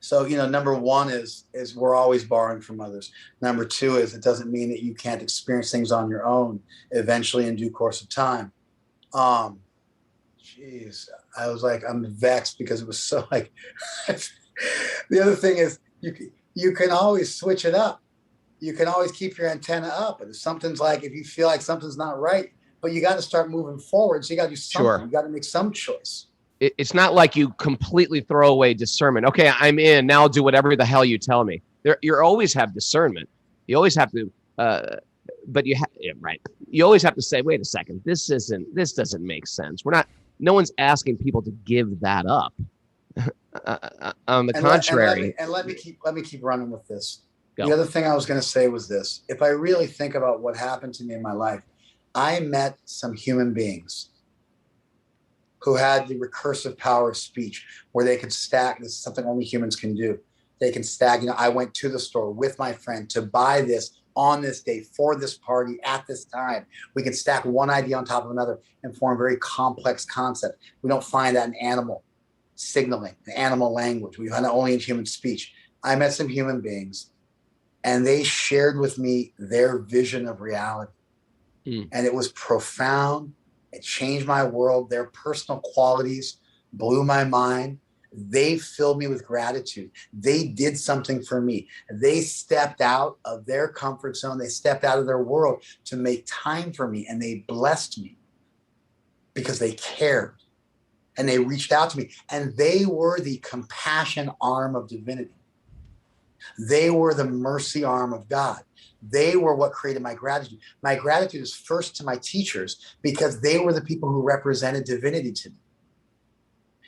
so, number one is we're always borrowing from others. Number two is it doesn't mean that you can't experience things on your own eventually in due course of time. Geez, I was like, I'm vexed because it was so like, the other thing is you can always switch it up. You can always keep your antenna up. And if you feel like something's not right, but you got to start moving forward. So you got to do something. Sure. You got to make some choice. It's not like you completely throw away discernment. Okay, I'm in. Now I'll do whatever the hell you tell me. You always have discernment. You always have to, but right. You always have to say, wait a second, this doesn't make sense. No one's asking people to give that up. On the contrary. Let me keep running with this. Go. The other thing I was going to say was this. If I really think about what happened to me in my life, I met some human beings who had the recursive power of speech where they could stack. This is something only humans can do. They can stack. I went to the store with my friend to buy this on this day for this party at this time. We can stack one idea on top of another and form a very complex concept. We don't find that in animal signaling, the animal language. We find that only in human speech. I met some human beings and they shared with me their vision of reality. And it was profound. It changed my world. Their personal qualities blew my mind. They filled me with gratitude. They did something for me. They stepped out of their comfort zone. They stepped out of their world to make time for me, and they blessed me because they cared and they reached out to me, and they were the compassion arm of divinity. They were the mercy arm of God. They were what created my gratitude. My gratitude is first to my teachers because they were the people who represented divinity to me.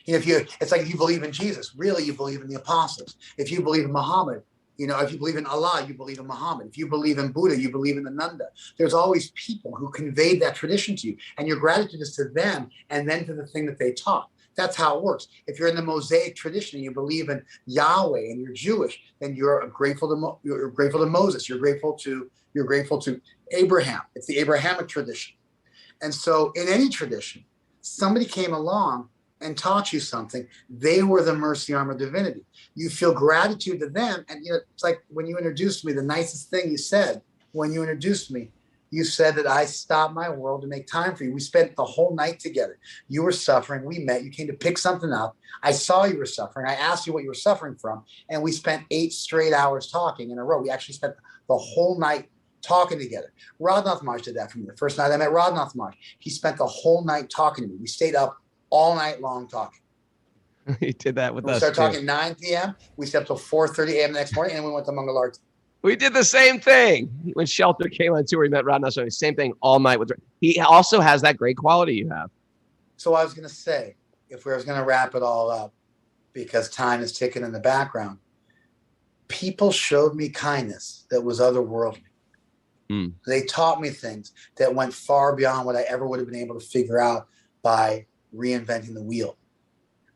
It's like if you believe in Jesus, really you believe in the apostles. If you believe in Muhammad, if you believe in Allah, you believe in Muhammad. If you believe in Buddha, you believe in the Nanda. There's always people who conveyed that tradition to you, and your gratitude is to them and then to the thing that they taught. That's how it works. If you're in the Mosaic tradition and you believe in Yahweh and you're Jewish, then you're grateful to Moses. You're grateful to Abraham. It's the Abrahamic tradition. And so in any tradition, somebody came along and taught you something. They were the mercy arm of divinity. You feel gratitude to them. And it's like when you introduced me, the nicest thing you said when you introduced me, you said that I stopped my world to make time for you. We spent the whole night together. You were suffering. We met. You came to pick something up. I saw you were suffering. I asked you what you were suffering from. And we spent 8 straight hours talking in a row. We actually spent the whole night talking together. Raghunath Maharaj did that for me. The first night I met Raghunath Maharaj, he spent the whole night talking to me. We stayed up all night long talking. He did that with us. We started talking at 9 p.m. We slept till 4:30 a.m. the next morning, and then we went to Mangalarti. We did the same thing when Shelter came on tour. We met Raghunath. Same thing all night with. He also has that great quality you have. So I was going to say, if we was going to wrap it all up, because time is ticking in the background, people showed me kindness that was otherworldly. They taught me things that went far beyond what I ever would have been able to figure out by reinventing the wheel.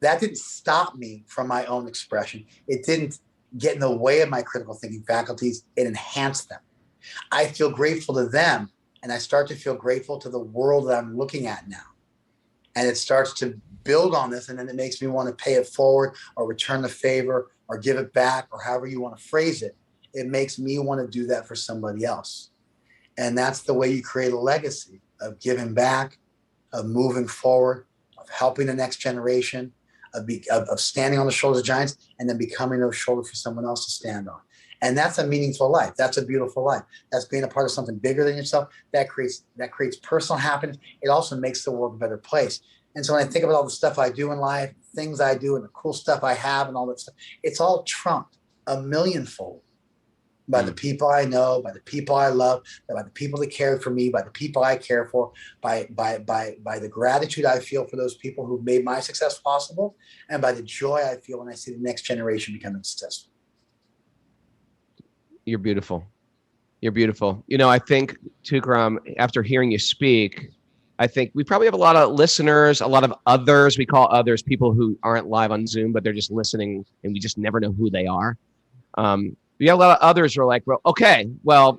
That didn't stop me from my own expression. It didn't get in the way of my critical thinking faculties. It enhanced them. I feel grateful to them, and I start to feel grateful to the world that I'm looking at now. And it starts to build on this, and then it makes me want to pay it forward or return the favor or give it back, or however you want to phrase it. It makes me want to do that for somebody else. And that's the way you create a legacy of giving back, of moving forward, of helping the next generation, of standing on the shoulders of giants, and then becoming those shoulders for someone else to stand on. And that's a meaningful life. That's a beautiful life. That's being a part of something bigger than yourself. That creates personal happiness. It also makes the world a better place. And so when I think about all the stuff I do in life, things I do, and the cool stuff I have and all that stuff, it's all trumped a millionfold by the people I know, by the people I love, by the people that cared for me, by the people I care for, by the gratitude I feel for those people who've made my success possible, and by the joy I feel when I see the next generation becoming successful. You're beautiful. You're beautiful. I think, Tukaram, after hearing you speak, I think we probably have a lot of listeners, a lot of others. We call others people who aren't live on Zoom, but they're just listening, and we just never know who they are. We got a lot of others who are like, well, okay, well,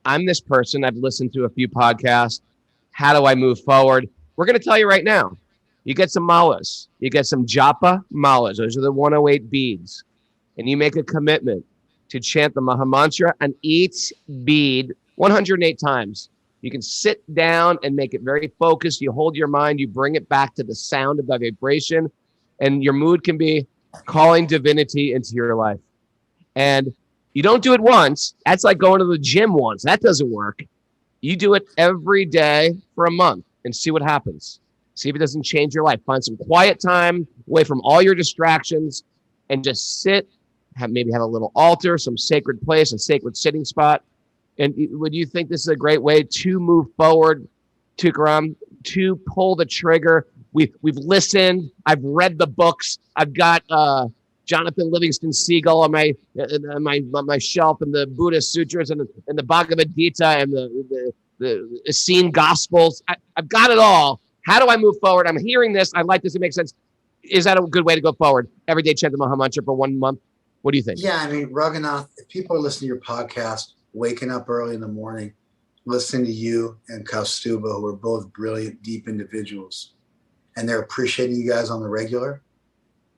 I'm this person. I've listened to a few podcasts. How do I move forward? We're going to tell you right now. You get some malas. You get some japa malas. Those are the 108 beads. And you make a commitment to chant the Maha Mantra on each bead 108 times. You can sit down and make it very focused. You hold your mind. You bring it back to the sound of the vibration. And your mood can be calling divinity into your life. And you don't do it once. That's like going to the gym once. That doesn't work. You do it every day for a month and see what happens. See if it doesn't change your life. Find some quiet time away from all your distractions and just sit, maybe have a little altar, some sacred place, a sacred sitting spot. And would you think this is a great way to move forward, Tukaram, to pull the trigger? We've listened. I've read the books. I've got Jonathan Livingston Seagull on my shelf, and the Buddhist Sutras and the Bhagavad Gita and the Essene Gospels. I've got it all. How do I move forward? I'm hearing this. I like this. It makes sense. Is that a good way to go forward? Every day chant the Maha Mantra for 1 month. What do you think? Yeah, I mean, Raghunath, if people are listening to your podcast, waking up early in the morning, listening to you and Kaustubha, who are both brilliant, deep individuals, and they're appreciating you guys on the regular,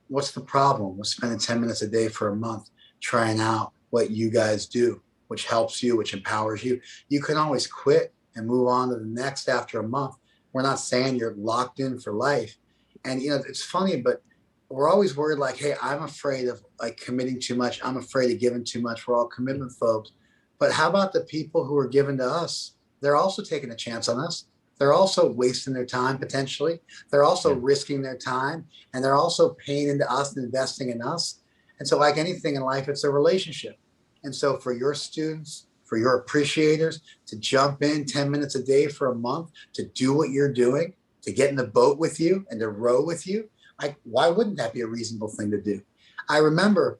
what's the problem with spending 10 minutes a day for a month trying out what you guys do, which helps you, which empowers you? You can always quit and move on to the next after a month. We're not saying you're locked in for life. And, it's funny, but we're always worried like, hey, I'm afraid of like committing too much. I'm afraid of giving too much. We're all commitment folks. But how about the people who are given to us? They're also taking a chance on us. they're also wasting their time potentially. They're also risking their time, and they're also paying into us and investing in us. And so like anything in life, it's a relationship. And so for your students, for your appreciators to jump in 10 minutes a day for a month, to do what you're doing, to get in the boat with you and to row with you, like, why wouldn't that be a reasonable thing to do? I remember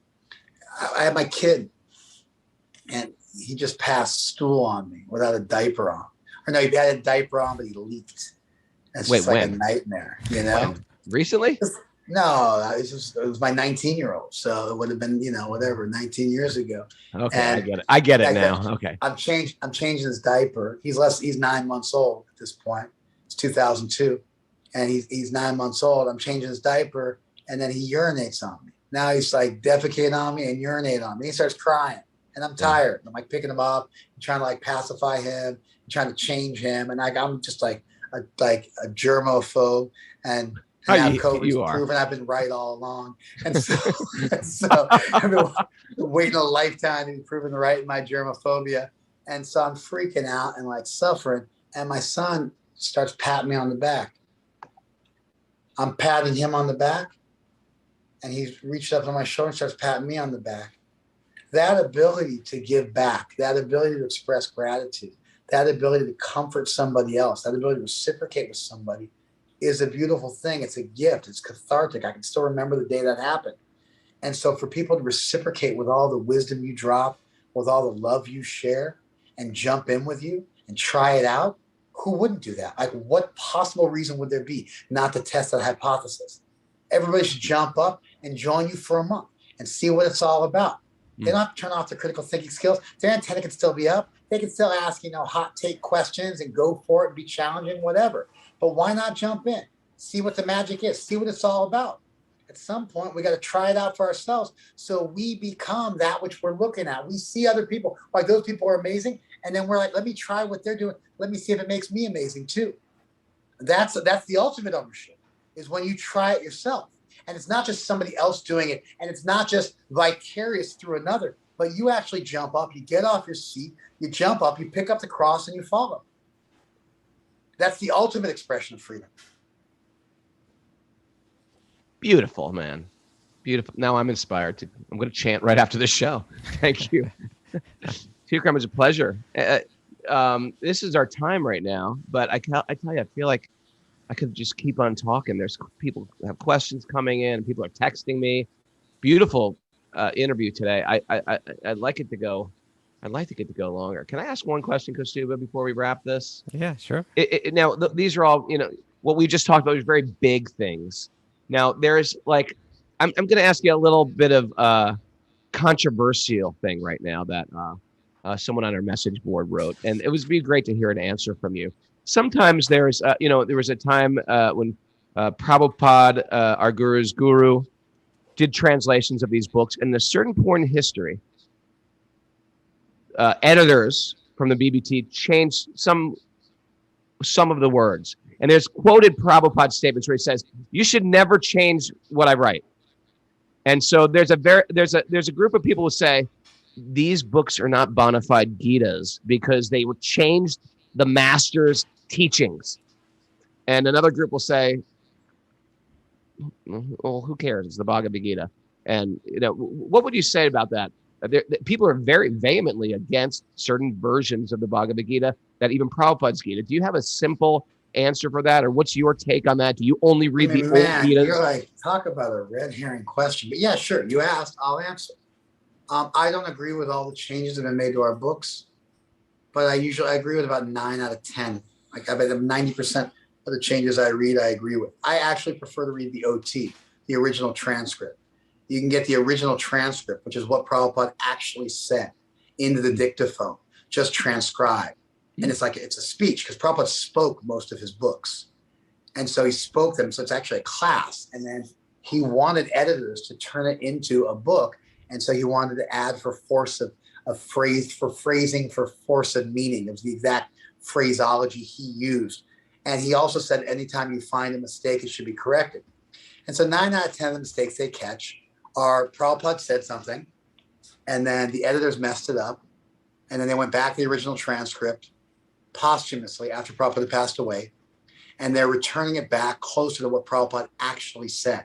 I had my kid and he just passed stool on me without a diaper on. Or no, he had a diaper on, but he leaked. It's just like a nightmare, you know? When? Recently? No, it was my 19-year-old. So it would have been, 19 years ago. Okay, And I get it now. Okay. I'm changing his diaper. He's 9 months old at this point. It's 2002. And he's 9 months old. I'm changing his diaper, and then he urinates on me. Now he's like defecating on me and urinating on me. He starts crying, and I'm tired. I'm like picking him up, and trying to like pacify him, and trying to change him, and I'm just like a germaphobe, and now COVID's proven I've been right all along. And so I've been waiting a lifetime to be proven right in my germophobia, and so I'm freaking out and like suffering. And my son starts patting me on the back. I'm patting him on the back, and he's reached up on my shoulder and starts patting me on the back. That ability to give back, that ability to express gratitude, that ability to comfort somebody else, that ability to reciprocate with somebody is a beautiful thing. It's a gift. It's cathartic. I can still remember the day that happened. And so for people to reciprocate with all the wisdom you drop, with all the love you share, and jump in with you and try it out, who wouldn't do that? Like, what possible reason would there be not to test that hypothesis? Everybody should jump up and join you for a month and see what it's all about. They don't have to turn off their critical thinking skills. Their antenna can still be up. They can still ask, hot take questions and go for it and be challenging, whatever. But why not jump in? See what the magic is. See what it's all about. At some point, we got to try it out for ourselves so we become that which we're looking at. We see other people, like those people are amazing. And then we're like, let me try what they're doing. Let me see if it makes me amazing too. That's the ultimate ownership, is when you try it yourself. And it's not just somebody else doing it. And it's not just vicarious through another, but you actually jump up, you get off your seat, you jump up, you pick up the cross and you follow. That's the ultimate expression of freedom. Beautiful, man. Beautiful. Now I'm inspired I'm going to chant right after this show. Thank you. Tukaram, it's a pleasure. This is our time right now, but I tell you, I feel like I could just keep on talking. There's people who have questions coming in. People are texting me. Beautiful interview today. I'd like it to go. I'd like to get to go longer. Can I ask one question, Kaustubha, before we wrap this? Yeah, sure. Now, these are all, what we just talked about is very big things. Now, there's like, I'm going to ask you a little bit of controversial thing right now that someone on our message board wrote, and it would be great to hear an answer from you. Sometimes there's, there was a time when Prabhupada, our guru's guru, did translations of these books, and in a certain point in history, editors from the BBT changed some of the words. And there's quoted Prabhupada statements where he says, "You should never change what I write." And so there's a group of people who say these books are not bona fide Gitas because they were changed the master's teachings. And another group will say, well, who cares? It's the Bhagavad Gita. And what would you say about that? People are very vehemently against certain versions of the Bhagavad Gita, that even Prabhupada's Gita. Do you have a simple answer for that, or what's your take on that? Do you only read the old Gitas? You're like, talk about a red herring question. But yeah, sure. You asked, I'll answer. I don't agree with all the changes that have been made to our books, but I agree with about 9 out of 10. Like I bet 90% of the changes I read, I agree with. I actually prefer to read the OT, the original transcript. You can get the original transcript, which is what Prabhupada actually said, into the dictaphone, just transcribed. And it's a speech, because Prabhupada spoke most of his books. And so he spoke them. So it's actually a class. And then he wanted editors to turn it into a book. And so he wanted to add for force of phrase, for phrasing, for force of meaning. It was the exact phraseology he used. And he also said, anytime you find a mistake, it should be corrected. And so 9 out of 10 of the mistakes they catch are Prabhupada said something, and then the editors messed it up. And then they went back to the original transcript, posthumously after Prabhupada passed away, and they're returning it back closer to what Prabhupada actually said.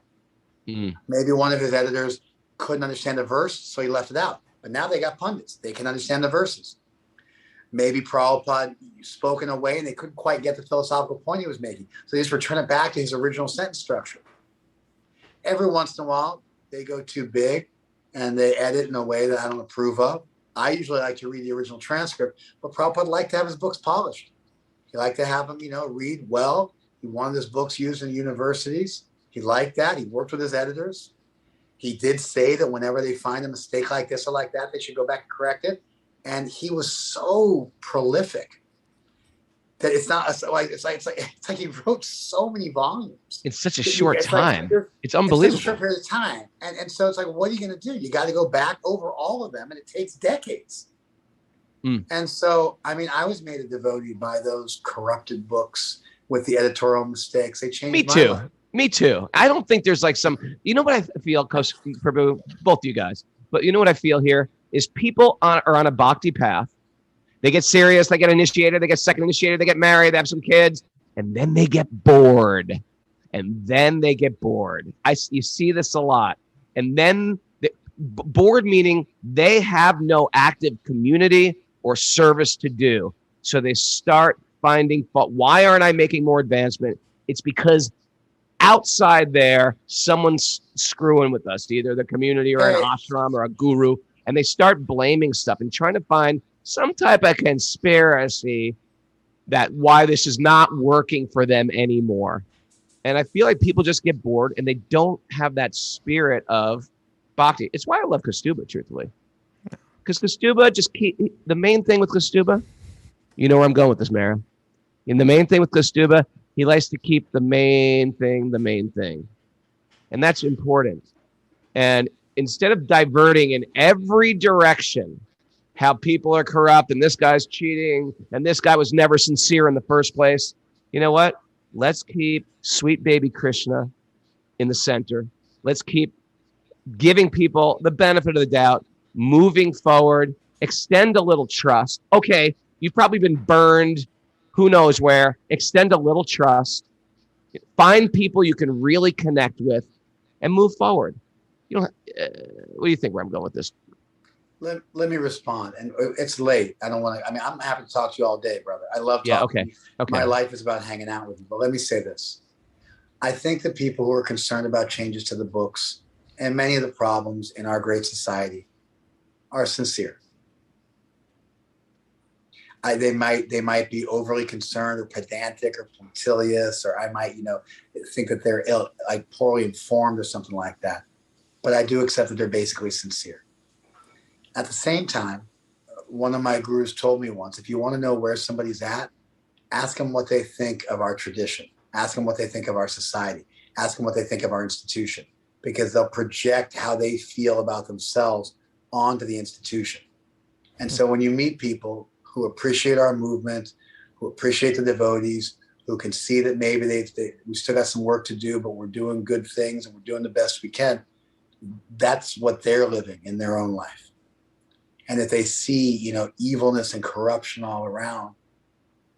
Maybe one of his editors couldn't understand the verse, so he left it out. But now they got pundits. They can understand the verses. Maybe Prabhupada spoke in a way and they couldn't quite get the philosophical point he was making. So they just return it back to his original sentence structure. Every once in a while, they go too big and they edit in a way that I don't approve of. I usually like to read the original transcript, but Prabhupada liked to have his books polished. He liked to have them, read well. He wanted his books used in universities. He liked that. He worked with his editors. He did say that whenever they find a mistake like this or like that, they should go back and correct it. And he was so prolific that it's like he wrote so many volumes. It's such a short time. It's unbelievable. It's such a short period of time. And so it's like, what are you going to do? You got to go back over all of them, and it takes decades. And so, I was made a devotee by those corrupted books with the editorial mistakes. They changed my life. Me too. I don't think there's like some, what I feel, for both you guys, but what I feel here is people are on a bhakti path. They get serious, they get initiated, they get second initiated, they get married, they have some kids, and then they get bored. You see this a lot. And then bored meaning they have no active community or service to do. So they start finding fault. Why aren't I making more advancement? It's because outside there, someone's screwing with us, either the community or an ashram or a guru, and they start blaming stuff and trying to find some type of conspiracy that why this is not working for them anymore. And I feel like people just get bored and they don't have that spirit of bhakti. It's why I love Kaustubha, truthfully. Because Kaustubha the main thing with Kaustubha, you know where I'm going with this, Mara. And the main thing with Kaustubha, he likes to keep the main thing. And that's important. And instead of diverting in every direction, how people are corrupt and this guy's cheating and this guy was never sincere in the first place, you know what? Let's keep sweet baby Krishna in the center. Let's keep giving people the benefit of the doubt, moving forward, extend a little trust. Okay, you've probably been burned, who knows where. Extend a little trust. Find people you can really connect with and move forward. What do you think where I'm going with this? Let me respond. And it's late. I don't want to, I'm happy to talk to you all day, brother. I love talking. Okay. My life is about hanging out with you. But let me say this. I think the people who are concerned about changes to the books and many of the problems in our great society are sincere. They might be overly concerned or pedantic or punctilious, or I might, think that they're poorly informed or something like that. But I do accept that they're basically sincere. At the same time, one of my gurus told me once, if you want to know where somebody's at, ask them what they think of our tradition. Ask them what they think of our society. Ask them what they think of our institution, because they'll project how they feel about themselves onto the institution. And so when you meet people who appreciate our movement, who appreciate the devotees, who can see that maybe we still got some work to do, but we're doing good things and we're doing the best we can, that's what they're living in their own life. And if they see, evilness and corruption all around,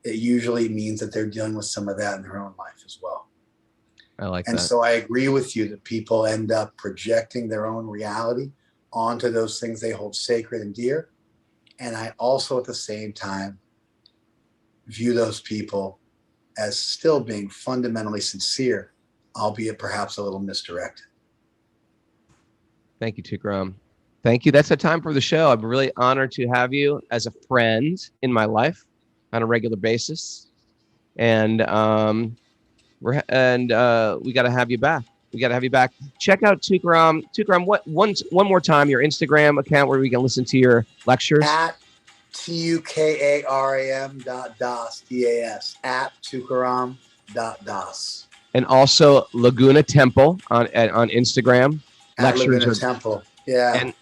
it usually means that they're dealing with some of that in their own life as well. I like that. And so I agree with you that people end up projecting their own reality onto those things they hold sacred and dear. And I also, at the same time, view those people as still being fundamentally sincere, albeit perhaps a little misdirected. Thank you, Tukaram. Thank you. That's the time for the show. I'm really honored to have you as a friend in my life on a regular basis, and we got to have you back. Check out Tukaram. Tukaram, one more time, your Instagram account where we can listen to your lectures. At tukaram.das, D-A-S, at tukaram.das. And also Laguna Temple on Instagram. At Laguna Temple, yeah. And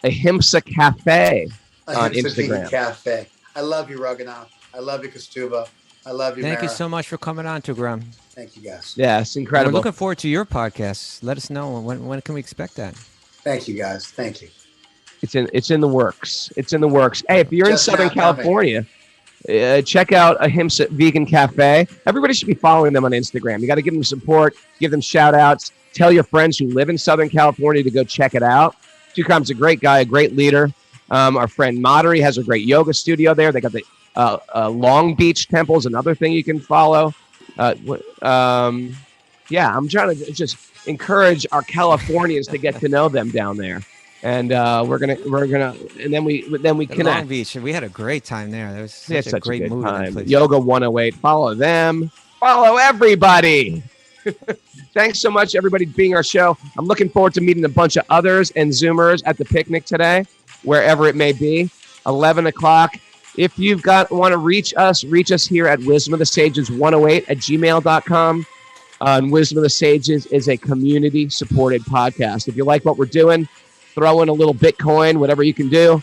Ahimsa Cafe on Ahimsa Instagram. Cafe. I love you, Raghunath. I love you, Kaustubha. I love you, Thank you Mara. so much for coming on, Tukaram. Thank you, guys. Yeah, it's incredible. We're looking forward to your podcast. Let us know when can we expect that. Thank you, guys. Thank you. It's in the works. It's in the works. Hey, if you're in Just Southern now coming. California, check out Ahimsa Vegan Cafe. Everybody should be following them on Instagram. You got to give them support, give them shout outs, tell your friends who live in Southern California to go check it out. Tukaram's a great guy, a great leader. Our friend Madhuri has a great yoga studio there. They got the Long Beach Temple is another thing you can follow. Yeah, I'm trying to just encourage our Californians to get to know them down there. And we're gonna, and then we connect. Long Beach, we had a great time there. There was such a great mood in that place. Yoga 108. Follow them. Follow everybody. Thanks so much, everybody, being our show. I'm looking forward to meeting a bunch of others and Zoomers at the picnic today, wherever it may be. 11 o'clock. If you've want to reach us here at Wisdom of the Sages 108 at gmail.com. Wisdom of the Sages is a community-supported podcast. If you like what we're doing, throw in a little Bitcoin, whatever you can do.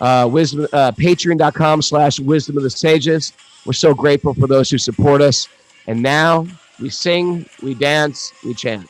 Patreon.com/Wisdom of the Sages. We're so grateful for those who support us. And now we sing, we dance, we chant.